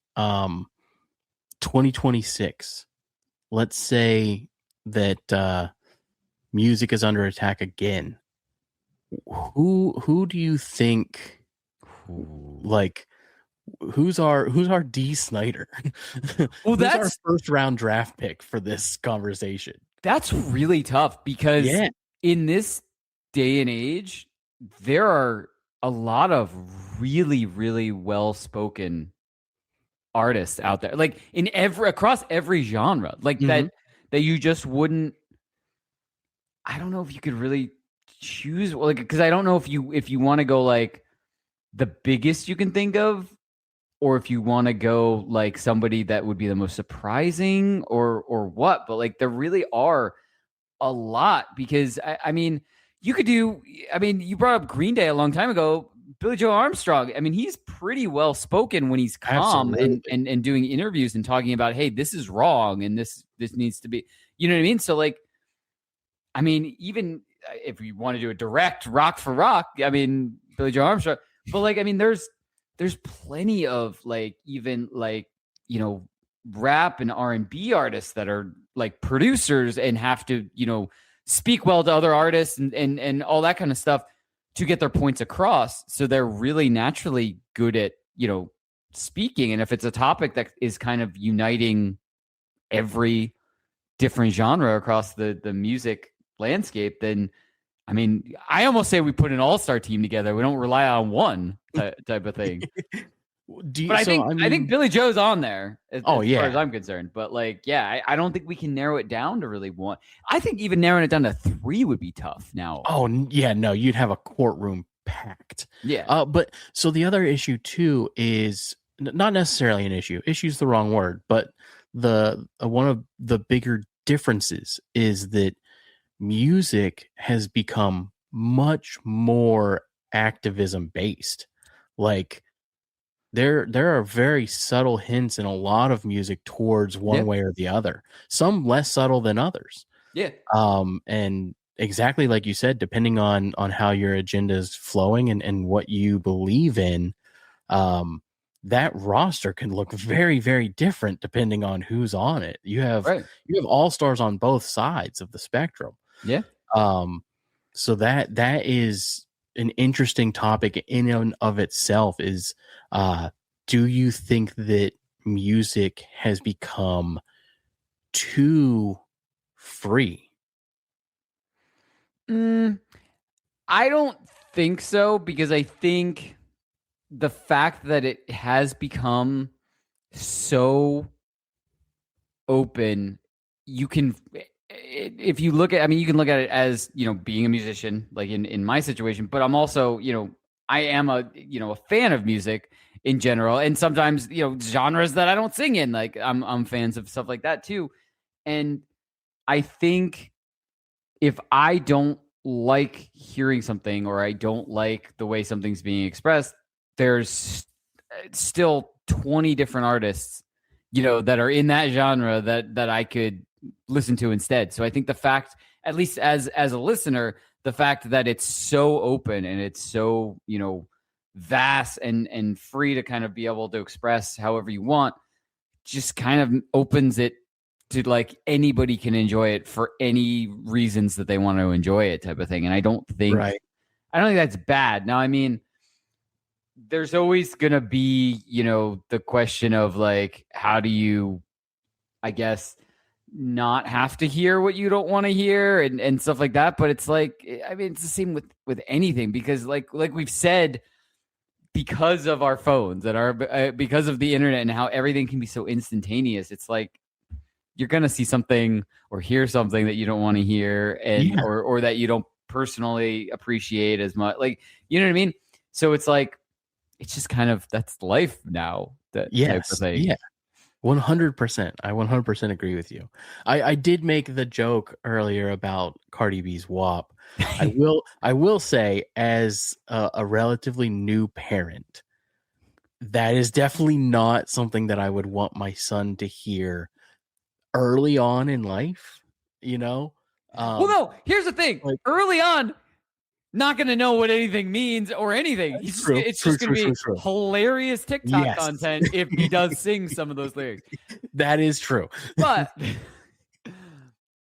[SPEAKER 1] 2026. Let's say that music is under attack again. Who do you think? Like, who's our Dee Snider?
[SPEAKER 2] Well, that's
[SPEAKER 1] our first round draft pick for this conversation.
[SPEAKER 2] That's really tough because in this day and age, there are a lot of really, really well spoken artists out there, like across every genre, like that you just wouldn't. I don't know if you could really choose, like, because I don't know if you want to go like the biggest you can think of, or if you want to go like somebody that would be the most surprising or what. But like, there really are a lot, because I mean, you could do. I mean, you brought up Green Day a long time ago. Billy Joe Armstrong. I mean, he's pretty well spoken when he's calm and doing interviews and talking about, hey, this is wrong and this needs to be. You know what I mean? So like, I mean, even if you want to do a direct rock for rock, I mean, Billy Joe Armstrong. But like, I mean, there's plenty of like, even like, you know, rap and R&B artists that are like producers and have to, you know, speak well to other artists and all that kind of stuff to get their points across. So they're really naturally good at, you know, speaking. And if it's a topic that is kind of uniting every different genre across the music landscape, then I mean, I almost say we put an all-star team together. We don't rely on one type of thing. I think Billy Joe's on there as far as I'm concerned. But like, yeah, I don't think we can narrow it down to really one. I think even narrowing it down to 3 would be tough now.
[SPEAKER 1] Oh yeah, no, you'd have a courtroom packed.
[SPEAKER 2] Yeah.
[SPEAKER 1] But so the other issue too is not necessarily an issue. Issue's the wrong word, but the one of the bigger differences is that music has become much more activism based. Like, there are very subtle hints in a lot of music towards one way or the other. Some less subtle than others.
[SPEAKER 2] Yeah.
[SPEAKER 1] And exactly like you said, depending on how your agenda is flowing and what you believe in, that roster can look very, very different depending on who's on it. You have all-stars on both sides of the spectrum.
[SPEAKER 2] Yeah.
[SPEAKER 1] So that is an interesting topic in and of itself. Is do you think that music has become too free?
[SPEAKER 2] I don't think so, because I think the fact that it has become so open, you can, if you look at, I mean, you can look at it as, being a musician, like in my situation, but I'm also, I am a fan of music in general. And sometimes, genres that I don't sing in, like I'm fans of stuff like that too. And I think if I don't like hearing something, or I don't like the way something's being expressed, there's still 20 different artists, that are in that genre that I could listen to instead. So I think the fact, at least as a listener, the fact that it's so open and it's so, vast and free to kind of be able to express however you want, just kind of opens it to like anybody can enjoy it for any reasons that they want to enjoy it, type of thing. And I don't think that's bad. Now, I mean, there's always gonna be, the question of like, how do you, I guess, not have to hear what you don't want to hear and stuff like that. But it's like, I mean, it's the same with anything, because like we've said, because of our phones and our because of the internet and how everything can be so instantaneous, it's like you're gonna see something or hear something that you don't want to hear, and or that you don't personally appreciate as much, like, you know what I mean? So it's like, it's just kind of, that's life now, that type of thing.
[SPEAKER 1] Yeah, 100%. I 100% agree with you. I did make the joke earlier about Cardi B's WAP. I will say, as a relatively new parent, that is definitely not something that I would want my son to hear early on in life, well,
[SPEAKER 2] no, here's the thing. Like, early on, not going to know what anything means or anything. It's just going to be hilarious TikTok content if he does sing some of those lyrics.
[SPEAKER 1] That is true.
[SPEAKER 2] But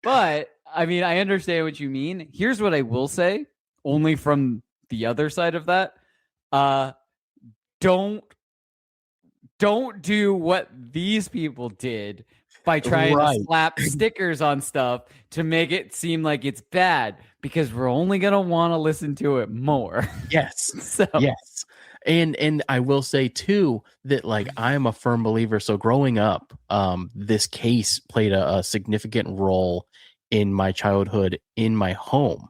[SPEAKER 2] I mean, I understand what you mean. Here's what I will say, only from the other side of that. Don't do what these people did by trying to slap stickers on stuff to make it seem like it's bad, because we're only going to want to listen to it more.
[SPEAKER 1] Yes. Yes. And I will say too, that like, I'm a firm believer. So growing up, this case played a significant role in my childhood in my home.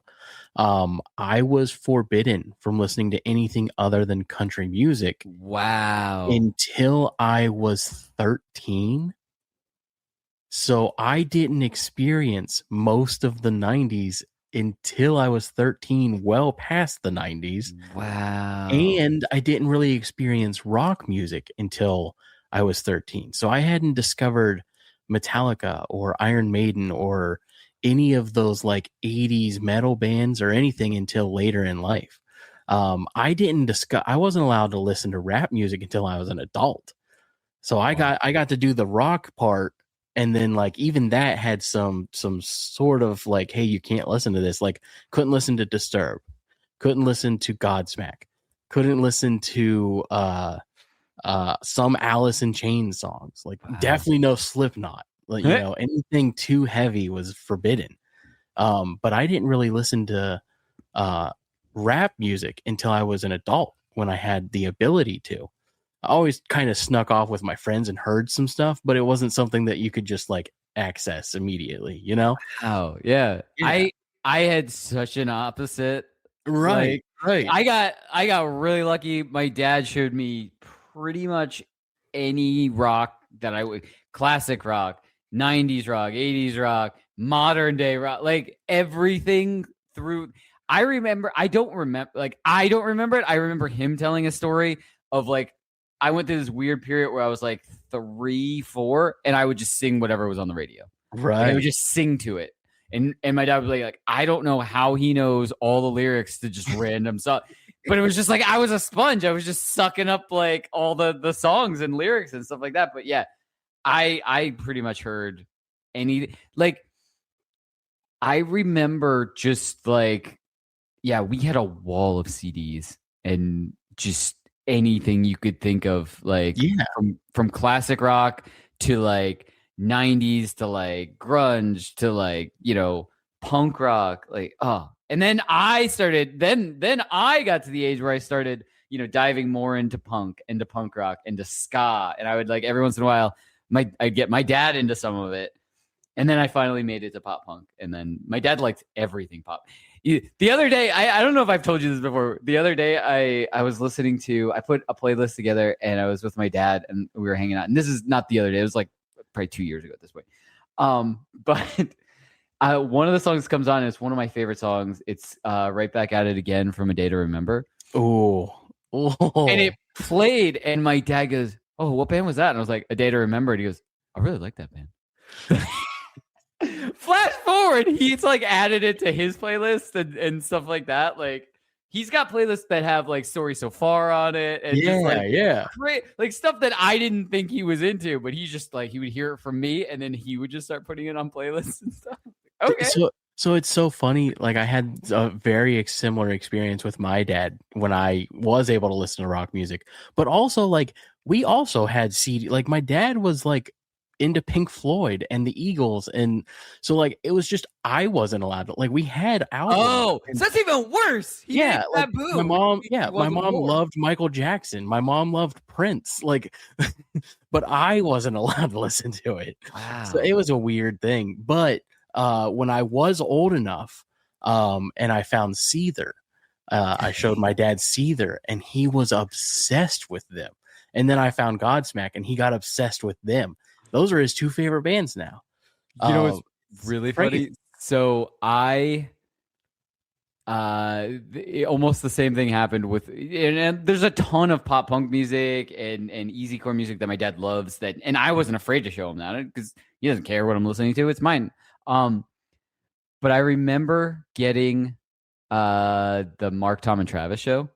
[SPEAKER 1] I was forbidden from listening to anything other than country music.
[SPEAKER 2] Wow.
[SPEAKER 1] Until I was 13. So I didn't experience most of the 90s until I was 13, well past the 90s.
[SPEAKER 2] Wow.
[SPEAKER 1] And I didn't really experience rock music until I was 13. So I hadn't discovered Metallica or Iron Maiden or any of those like 80s metal bands or anything until later in life. I wasn't allowed to listen to rap music until I was an adult. So I got to do the rock part. And then like, even that had some sort of like, hey, you can't listen to this. Like, couldn't listen to Disturbed, couldn't listen to Godsmack, couldn't listen to some Alice in Chains songs. Like, definitely no Slipknot. Like, anything too heavy was forbidden. But I didn't really listen to rap music until I was an adult, when I had the ability to. I always kind of snuck off with my friends and heard some stuff, but it wasn't something that you could just like access immediately,
[SPEAKER 2] Oh yeah. I had such an opposite.
[SPEAKER 1] Right.
[SPEAKER 2] I got really lucky. My dad showed me pretty much any rock that I would, classic rock, 90s rock, 80s rock, modern day rock, like everything through. I don't remember it. I remember him telling a story of like, I went through this weird period where I was like 3, 4, and I would just sing whatever was on the radio.
[SPEAKER 1] Right.
[SPEAKER 2] Like, I would just sing to it. And my dad would be like, I don't know how he knows all the lyrics to just random stuff. but it was just like I was a sponge. I was just sucking up like all the songs and lyrics and stuff like that. But yeah, I pretty much heard any like I remember just like yeah, we had a wall of CDs and just anything you could think of, like from classic rock to like 90s to like grunge to like, you know, punk rock, like and then I started then I got to the age where I started, you know, diving more into punk, into punk rock, into ska, and I would like every once in a while I'd get my dad into some of it. And then I finally made it to pop punk. And then my dad liked everything pop. The other day, I don't know if I've told you this before. The other day, I was listening to, I put a playlist together and I was with my dad and we were hanging out. And this is not the other day. It was like probably 2 years ago at this point. But one of the songs comes on and it's one of my favorite songs. It's Right Back at It Again from A Day to Remember.
[SPEAKER 1] Oh.
[SPEAKER 2] And it played and my dad goes, oh, what band was that? And I was like, A Day to Remember. And he goes, I really like that band. Flash forward, he's like added it to his playlist and stuff like that. Like he's got playlists that have like Story So Far on it, and great, like stuff that I didn't think he was into, but he's just like he would hear it from me, and then he would just start putting it on playlists and stuff. Okay,
[SPEAKER 1] so it's so funny. Like I had a very similar experience with my dad when I was able to listen to rock music, but also like we also had CD. Like my dad was like into Pink Floyd and the Eagles, and so like it was just I wasn't allowed to, like we had albums.
[SPEAKER 2] Oh, so that's even worse.
[SPEAKER 1] Like my mom loved Michael Jackson, my mom loved Prince, like but I wasn't allowed to listen to it.
[SPEAKER 2] Wow.
[SPEAKER 1] So it was a weird thing. But when I was old enough and I found Seether, I showed my dad Seether and he was obsessed with them, and then I found Godsmack and he got obsessed with them. Those are his two favorite bands now.
[SPEAKER 2] You know what's really funny? So I, almost the same thing happened with, and there's a ton of pop punk music and easycore music that my dad loves. That, and I wasn't afraid to show him that because he doesn't care what I'm listening to. It's mine. But I remember getting the Mark, Tom, and Travis show,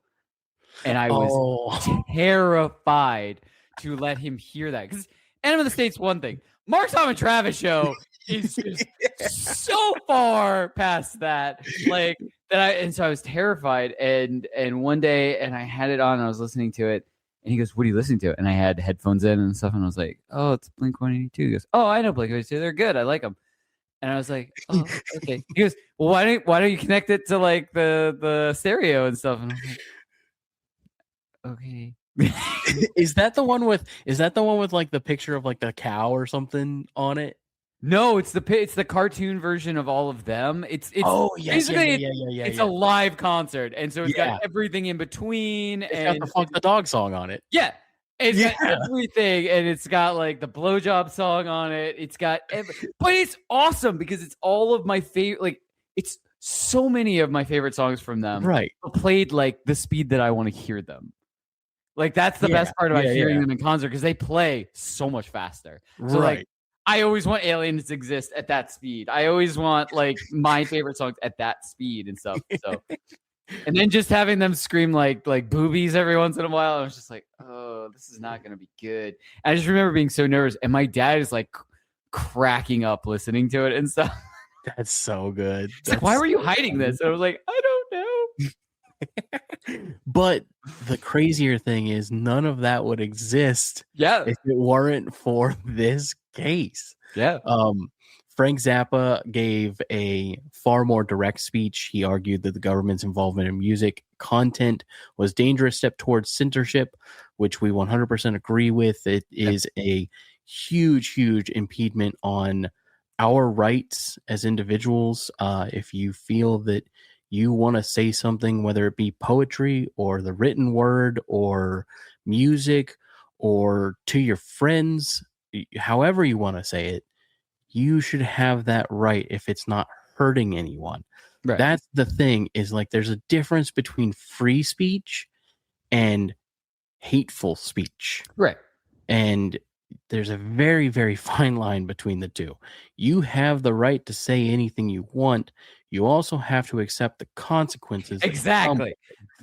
[SPEAKER 2] and I was terrified to let him hear that because. Enema of the State's one thing. Mark, Tom, and Travis show is just so far past that. Like that and so I was terrified. And one day and I had it on and I was listening to it. And he goes, what are you listening to? And I had headphones in and stuff. And I was like, oh, it's Blink-182. He goes, oh, I know Blink-182. They're good. I like them. And I was like, oh, okay. He goes, well, why don't you connect it to like the stereo and stuff? And I was like, okay.
[SPEAKER 1] Is that the one with like the picture of like the cow or something on it?
[SPEAKER 2] No, it's the cartoon version of all of them. It's it's a live concert, and so it's got everything in between.
[SPEAKER 1] It's got the Fuck the Dog song on it.
[SPEAKER 2] Yeah, it's got everything, and it's got like the blowjob song on it. It's got but it's awesome because it's all of my favorite. Like it's so many of my favorite songs from them.
[SPEAKER 1] Right,
[SPEAKER 2] played like the speed that I want to hear them. Like that's the best part about hearing them in concert because they play so much faster. So like I always want Aliens to exist at that speed. I always want like my favorite songs at that speed and stuff. So and then just having them scream like boobies every once in a while, I was just like, oh, this is not gonna be good. And I just remember being so nervous. And my dad is like cracking up listening to it and stuff.
[SPEAKER 1] That's so good.
[SPEAKER 2] Like, why were you hiding this? And I was like, I don't know.
[SPEAKER 1] But the crazier thing is none of that would exist if it weren't for this case. Frank Zappa gave a far more direct speech. He argued that the government's involvement in music content was a dangerous step towards censorship, which we 100% agree with. It is a huge impediment on our rights as individuals. If you feel that you want to say something, whether it be poetry or the written word or music or to your friends, however you want to say it, you should have that right if it's not hurting anyone. Right. That's the thing, is like there's a difference between free speech and hateful speech.
[SPEAKER 2] Right.
[SPEAKER 1] And there's a very, very fine line between the two. You have the right to say anything you want. You also have to accept the consequences.
[SPEAKER 2] Exactly.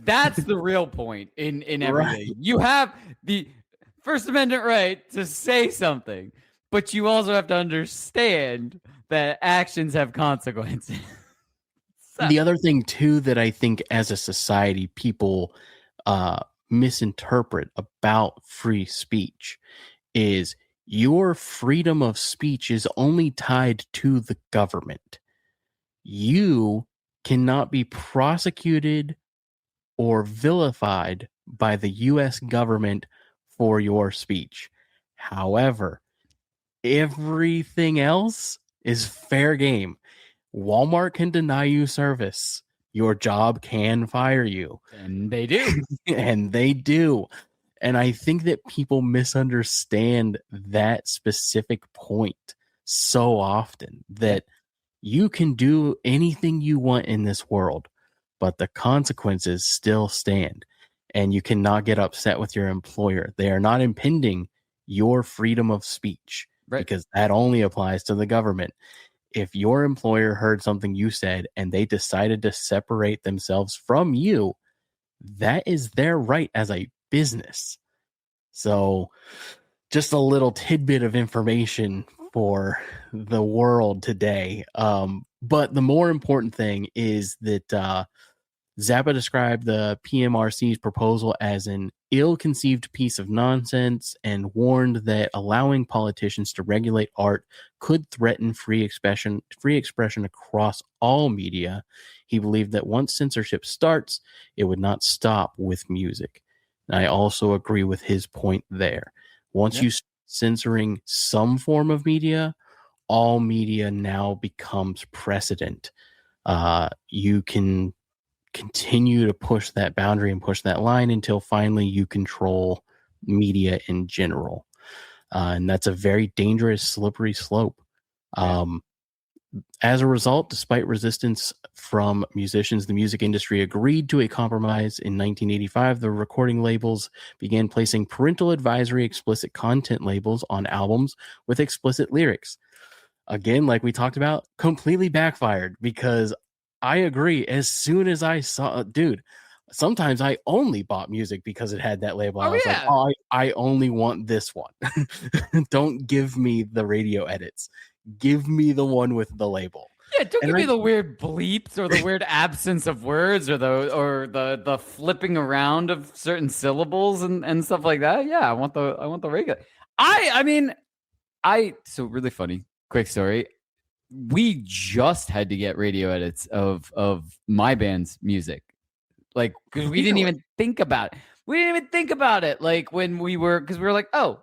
[SPEAKER 2] That's the real point in everything.
[SPEAKER 1] Right.
[SPEAKER 2] You have the First Amendment right to say something, but you also have to understand that actions have consequences.
[SPEAKER 1] The other thing too that I think as a society people misinterpret about free speech is your freedom of speech is only tied to the government. You cannot be prosecuted or vilified by the US government for your speech. However, everything else is fair game. Walmart can deny you service. Your job can fire you.
[SPEAKER 2] And they do.
[SPEAKER 1] And they do. And I think that people misunderstand that specific point so often, that you can do anything you want in this world, but the consequences still stand. And you cannot get upset with your employer. They are not impeding your freedom of speech, because that only applies to the government. If your employer heard something you said and they decided to separate themselves from you, that is their right as a business. So just a little tidbit of information for the world today. But the more important thing is that Zappa described the PMRC's proposal as an ill-conceived piece of nonsense and warned that allowing politicians to regulate art could threaten free expression across all media. He believed that once censorship starts, it would not stop with music. And I also agree with his point there. Once you start censoring some form of media, all media now becomes precedent. You can continue to push that boundary and push that line until finally you control media in general. And that's a very dangerous, slippery slope. As a result, despite resistance from musicians, the music industry agreed to a compromise. In 1985, the recording labels began placing parental advisory explicit content labels on albums with explicit lyrics. Again, like we talked about, completely backfired, because I agree. As soon as I saw, dude, sometimes I only bought music because it had that label. I was like, oh, I only want this one. Don't give me the radio edits. Give me the one with the label.
[SPEAKER 2] Yeah, don't give me the weird bleeps or the weird absence of words or the flipping around of certain syllables and stuff like that. Yeah, I want the regular. So really funny. Quick story. We just had to get radio edits of my band's music, like, because we didn't even think about it. We didn't even think about it, like, when we were, because we were like, oh,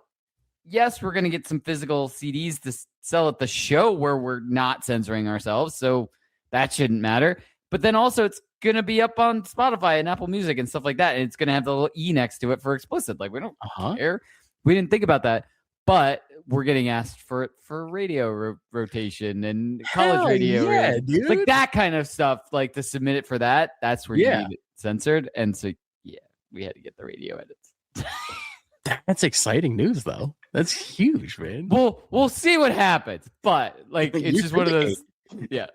[SPEAKER 2] yes, we're gonna get some physical CDs to sell at the show where we're not censoring ourselves, so that shouldn't matter. But then also, it's gonna be up on Spotify and Apple Music and stuff like that, and it's gonna have the little E next to it for explicit. Like, we don't care. We didn't think about that. But we're getting asked for it for radio rotation and college radio.
[SPEAKER 1] Yeah, dude.
[SPEAKER 2] Like that kind of stuff, like to submit it for that. That's where you need it censored. And so, yeah, we had to get the radio edits.
[SPEAKER 1] That's exciting news, though. That's huge, man.
[SPEAKER 2] We'll see what happens. But, like, it's just one of those. Yeah.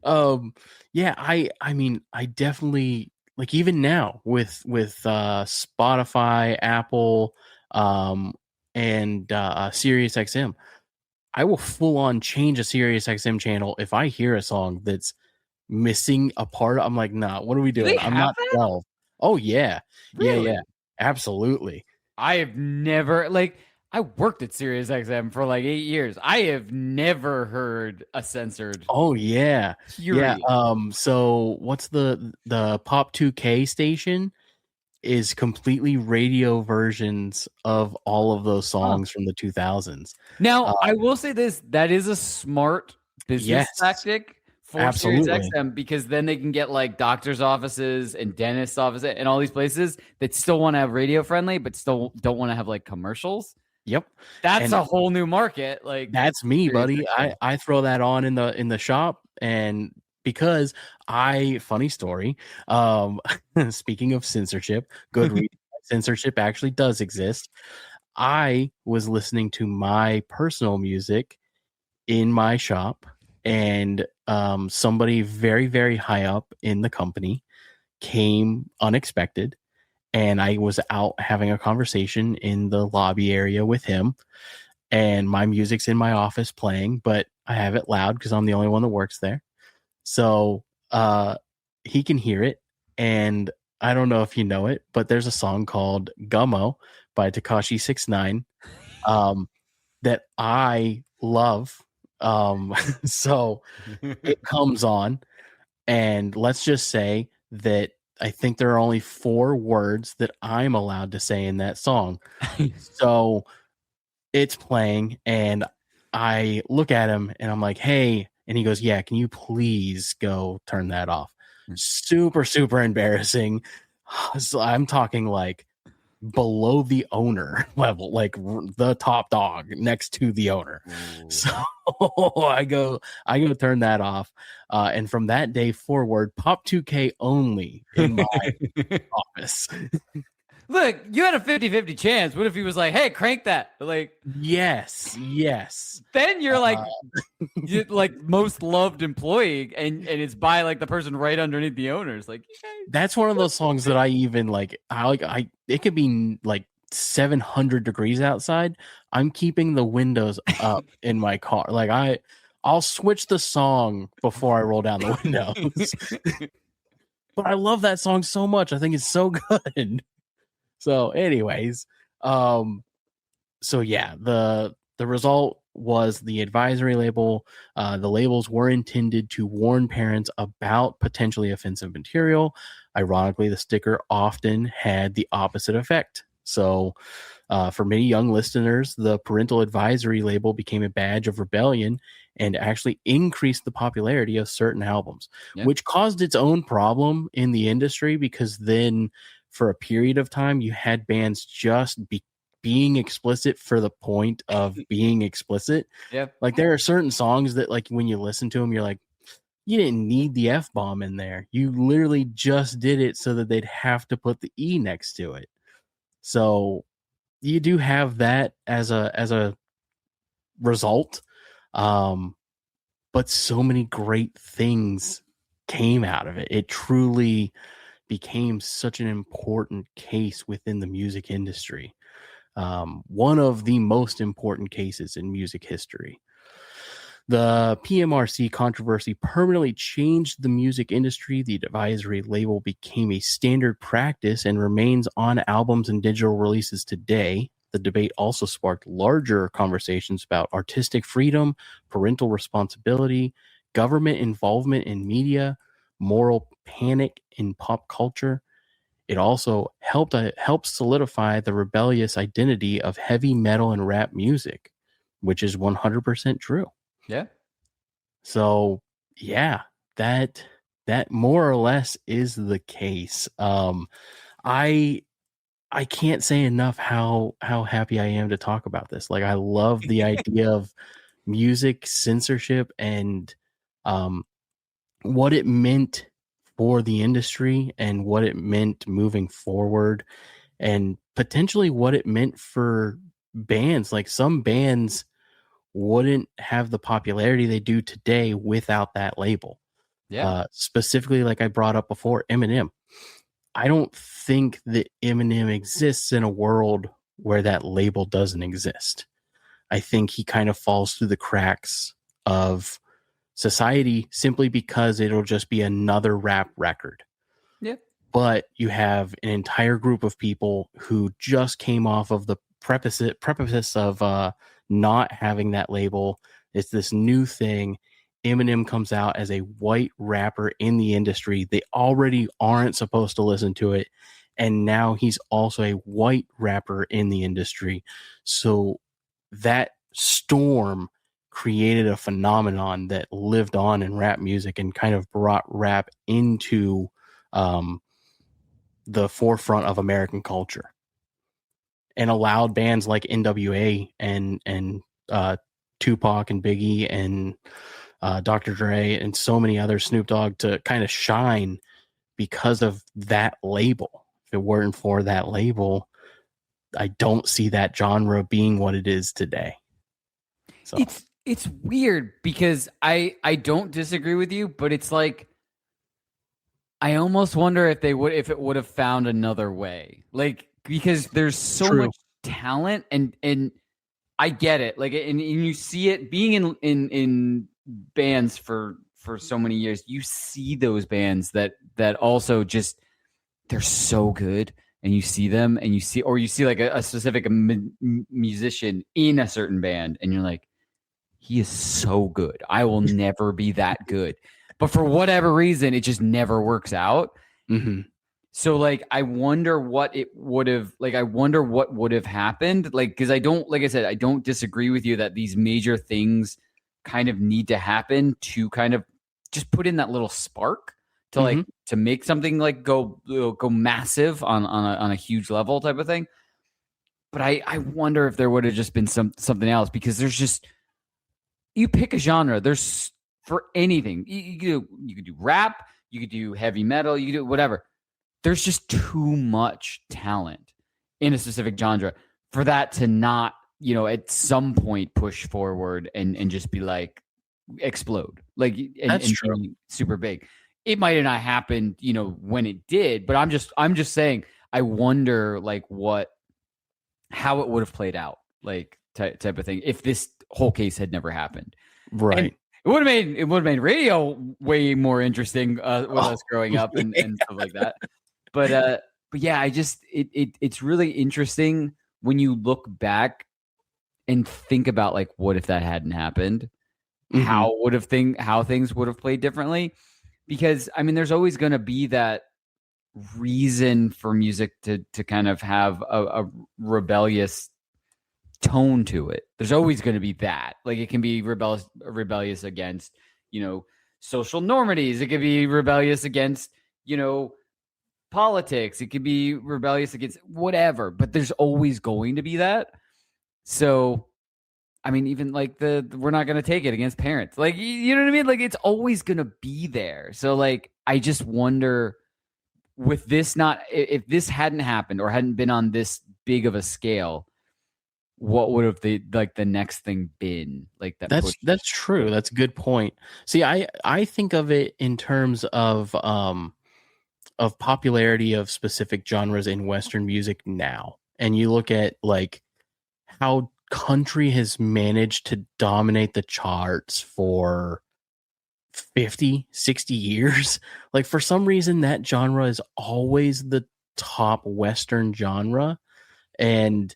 [SPEAKER 1] I mean, I definitely, like, even now with Spotify, Apple, and Sirius XM, I will full on change a Sirius XM channel if I hear a song that's missing a part. I'm like, nah, what are we doing? I'm not 12. Oh yeah.
[SPEAKER 2] Really?
[SPEAKER 1] Yeah, absolutely.
[SPEAKER 2] I have never, like, I worked at Sirius XM for like 8 years. I have never heard a censored.
[SPEAKER 1] Oh yeah.
[SPEAKER 2] Period.
[SPEAKER 1] Yeah. So what's the Pop 2K station is completely radio versions of all of those songs from the 2000s.
[SPEAKER 2] Now, I will say this, that is a smart business tactic for Sirius XM, because then they can get like doctors' offices and dentists' offices and all these places that still want to have radio friendly, but still don't want to have like commercials.
[SPEAKER 1] Yep.
[SPEAKER 2] That's a whole new market. Like,
[SPEAKER 1] that's me, buddy. I throw that on in the shop, and because funny story, speaking of censorship, good reason censorship actually does exist. I was listening to my personal music in my shop, and somebody very, very high up in the company came unexpected, and I was out having a conversation in the lobby area with him, and my music's in my office playing, but I have it loud because I'm the only one that works there. So he can hear it, and I don't know if you know it, but there's a song called Gummo by Tekashi 69 that I love. So it comes on, and let's just say that I think there are only 4 words that I'm allowed to say in that song. So it's playing, and I look at him and I'm like, hey, and he goes, yeah, can you please go turn that off? Super, super embarrassing. So I'm talking like below the owner level, like the top dog next to the owner. Ooh. So I go turn that off. And from that day forward, Pop 2K only in my office.
[SPEAKER 2] Look, you had a 50-50 chance. What if he was like, hey, crank that? Like,
[SPEAKER 1] yes.
[SPEAKER 2] Then you're like, you're like most loved employee, and it's by like the person right underneath the owners. Like,
[SPEAKER 1] that's one of those songs that I even like. It could be like 700 degrees outside. I'm keeping the windows up in my car. Like I'll switch the song before I roll down the windows. But I love that song so much. I think it's so good. So anyways, so yeah, the result was the advisory label. The labels were intended to warn parents about potentially offensive material. Ironically, the sticker often had the opposite effect. So for many young listeners, the parental advisory label became a badge of rebellion and actually increased the popularity of certain albums, which caused its own problem in the industry, because then for a period of time, you had bands just being explicit for the point of being explicit. Like there are certain songs that like when you listen to them, you're like, you didn't need the F-bomb in there. You literally just did it so that they'd have to put the E next to it. So you do have that as a result. But so many great things came out of it. It truly became such an important case within the music industry. One of the most important cases in music history. The PMRC controversy permanently changed the music industry. The advisory label became a standard practice and remains on albums and digital releases today. The debate also sparked larger conversations about artistic freedom, parental responsibility, government involvement in media, moral panic in pop culture. It also helped solidify the rebellious identity of heavy metal and rap music, which is 100% true.
[SPEAKER 2] Yeah.
[SPEAKER 1] So yeah, that more or less is the case. I can't say enough how happy I am to talk about this. Like I love the idea of music censorship and what it meant for the industry and what it meant moving forward, and potentially what it meant for bands. Like some bands wouldn't have the popularity they do today without that label. Specifically, like I brought up before, Eminem. I don't think that Eminem exists in a world where that label doesn't exist. I think he kind of falls through the cracks of society simply because it'll just be another rap record. But you have an entire group of people who just came off of the precipice of not having that label. It's this new thing. Eminem comes out as a white rapper in the industry. They already aren't supposed to listen to it. And now he's also a white rapper in the industry. So that storm created a phenomenon that lived on in rap music and kind of brought rap into the forefront of American culture, and allowed bands like NWA and Tupac and Biggie and Dr. Dre and so many other, Snoop Dogg, to kind of shine because of that label. If it weren't for that label, I don't see that genre being what it is today. So
[SPEAKER 2] it's weird because I don't disagree with you, but it's like I almost wonder if it would have found another way, like, because there's so
[SPEAKER 1] True.
[SPEAKER 2] much talent, and I get it, like, and you see it being in bands for so many years. You see those bands that also just, they're so good, and you see them, and you see like a specific musician in a certain band, and you're like, he is so good. I will never be that good. But for whatever reason, it just never works out.
[SPEAKER 1] Mm-hmm.
[SPEAKER 2] So, like, I wonder what would have happened. Like, because like I said, I don't disagree with you that these major things kind of need to happen to kind of just put in that little spark to like to make something like go massive on a huge level type of thing. But I wonder if there would have just been something else, because there's just, you pick a genre, there's, for anything, you could do rap, you could do heavy metal, you could do whatever. There's just too much talent in a specific genre for that to not, at some point push forward and just be like, explode, like, and
[SPEAKER 1] true.
[SPEAKER 2] be super big. It might have not happened, when it did, but I'm just saying, I wonder, like, how it would have played out, like, type of thing, if this whole case had never happened.
[SPEAKER 1] Right.
[SPEAKER 2] And it would have made radio way more interesting with us growing up and stuff like that. But yeah, it's really interesting when you look back and think about, like, what if that hadn't happened? How things would have played differently? Because I mean, there's always going to be that reason for music to kind of have a rebellious tone to it. There's always going to be that. Like, it can be rebellious against, social normities. It could be rebellious against, politics. It could be rebellious against whatever, but there's always going to be that. So, I mean, even like we're not going to take it against parents. Like, you know what I mean? Like, it's always going to be there. So, like, I just wonder, with this, if this hadn't happened or hadn't been on this big of a scale, what would have the next thing been? Like,
[SPEAKER 1] that's true. That's a good point. See, I think of it in terms of popularity of specific genres in Western music now. And you look at, like, how country has managed to dominate the charts for 50, 60 years. Like, for some reason, that genre is always the top Western genre. And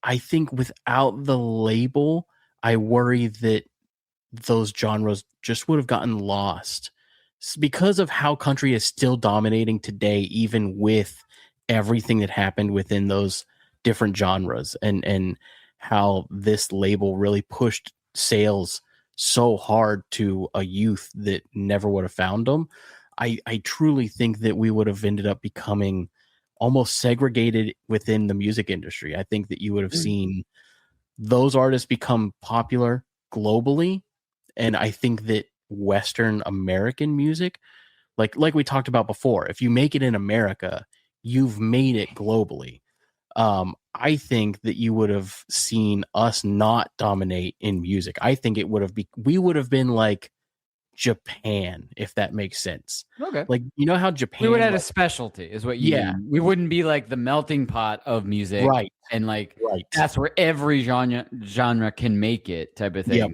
[SPEAKER 1] I think without the label, I worry that those genres just would have gotten lost because of how country is still dominating today, even with everything that happened within those different genres, and how this label really pushed sales so hard to a youth that never would have found them. I truly think that we would have ended up becoming almost segregated within the music industry. I think that you would have seen those artists become popular globally. And I think that Western American music, like we talked about before, if you make it in America, you've made it globally. I think that you would have seen us not dominate in music. I think we would have been like Japan, if that makes sense.
[SPEAKER 2] Okay.
[SPEAKER 1] Like, how Japan,
[SPEAKER 2] we would have a specialty, is what you mean. We wouldn't be like the melting pot of music,
[SPEAKER 1] right?
[SPEAKER 2] And like, that's where every genre can make it, type of thing.
[SPEAKER 1] Yep.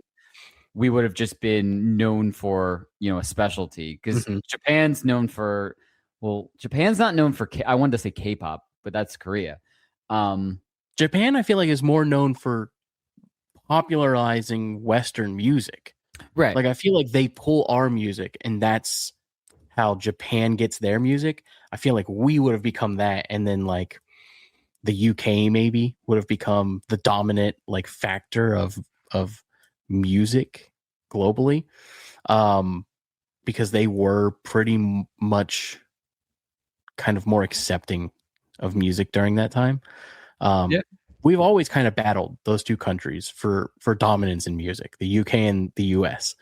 [SPEAKER 2] We would have just been known for, a specialty, because Japan's known for, Japan's not known for I wanted to say K-pop, but that's Korea.
[SPEAKER 1] Japan, I feel like, is more known for popularizing Western music.
[SPEAKER 2] Right.
[SPEAKER 1] Like, I feel like they pull our music, and that's how Japan gets their music. I feel like we would have become that, and then, like, the UK maybe would have become the dominant, like, factor of music globally, because they were pretty much kind of more accepting of music during that time. We've always kind of battled those two countries for dominance in music, the UK and the US.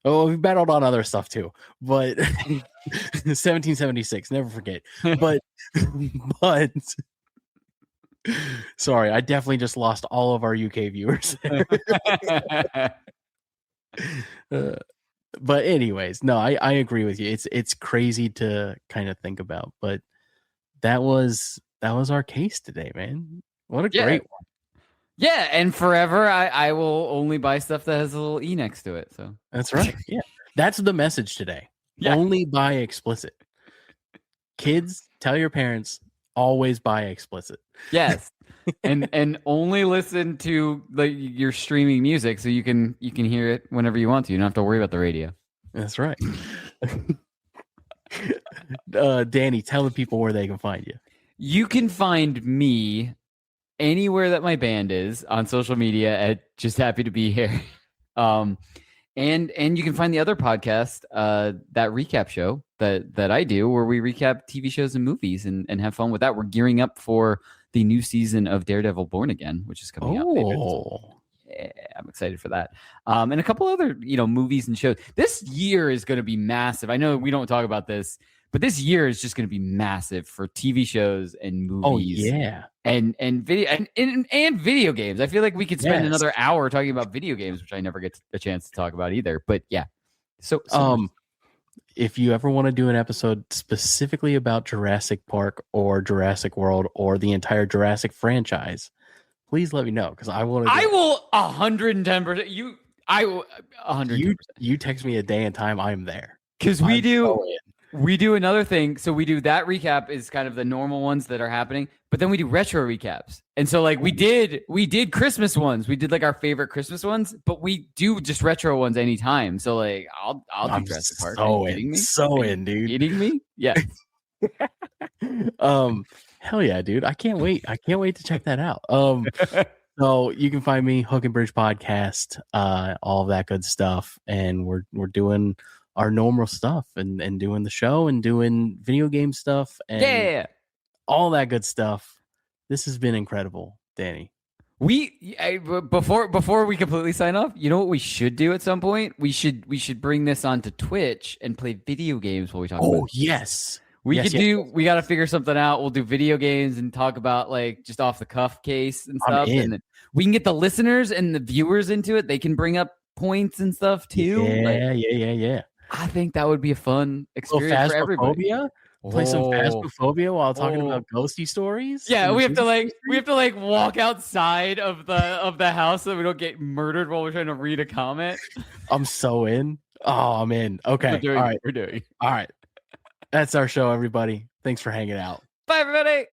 [SPEAKER 1] Oh, we've battled on other stuff too, but 1776, never forget. But sorry, I definitely just lost all of our UK viewers. But anyways, no, I agree with you. It's crazy to kind of think about, but that was our case today, man. What a great one.
[SPEAKER 2] Yeah, and forever I will only buy stuff that has a little E next to it. So
[SPEAKER 1] that's right. Yeah. That's the message today.
[SPEAKER 2] Yeah.
[SPEAKER 1] Only buy explicit. Kids, tell your parents, always buy explicit.
[SPEAKER 2] Yes. and only listen to like your streaming music so you can hear it whenever you want to. You don't have to worry about the radio.
[SPEAKER 1] That's right. Danny, tell the people where they can find you.
[SPEAKER 2] You can find me anywhere that my band is on social media at Just Happy to Be Here. And you can find the other podcast, that recap show that I do, where we recap TV shows and movies and have fun with that. We're gearing up for the new season of Daredevil Born Again, which is coming out later. Yeah, I'm excited for that. And a couple other, movies and shows. This year is going to be massive. I know we don't talk about this, but this year is just going to be massive for TV shows and movies.
[SPEAKER 1] Oh yeah,
[SPEAKER 2] and video and video games. I feel like we could spend another hour talking about video games, which I never get a chance to talk about either. But yeah, so
[SPEAKER 1] if you ever want to do an episode specifically about Jurassic Park or Jurassic World or the entire Jurassic franchise, please let me know because I want to.
[SPEAKER 2] I will 110%. I will 100%.
[SPEAKER 1] You text me a day and time, I'm there.
[SPEAKER 2] Because we do another thing. So we do that recap is kind of the normal ones that are happening, but then we do retro recaps. And so like we did Christmas ones. We did like our favorite Christmas ones, but we do just retro ones anytime. So like I'll do Jurassic Park.
[SPEAKER 1] So in, dude.
[SPEAKER 2] Kidding me? Yeah.
[SPEAKER 1] Hell yeah, dude. I can't wait. I can't wait to check that out. So you can find me Hook and Bridge Podcast, all of that good stuff. And we're doing our normal stuff and doing the show and doing video game stuff and all that good stuff. This has been incredible, Danny.
[SPEAKER 2] Before we completely sign off, you know what we should do at some point? We should bring this onto Twitch and play video games while we talk about it.
[SPEAKER 1] Yes.
[SPEAKER 2] We got to figure something out. We'll do video games and talk about like just off the cuff case and stuff. And then we can get the listeners and the viewers into it. They can bring up points and stuff too.
[SPEAKER 1] Yeah.
[SPEAKER 2] I think that would be a fun experience for everybody.
[SPEAKER 1] Play some Phasmophobia while talking about ghosty stories.
[SPEAKER 2] Yeah, we have to walk outside of the house so we don't get murdered while we're trying to read a comment.
[SPEAKER 1] I'm so in. Oh, I'm in. Okay.
[SPEAKER 2] We're doing.
[SPEAKER 1] All right. That's our show, everybody. Thanks for hanging out.
[SPEAKER 2] Bye, everybody.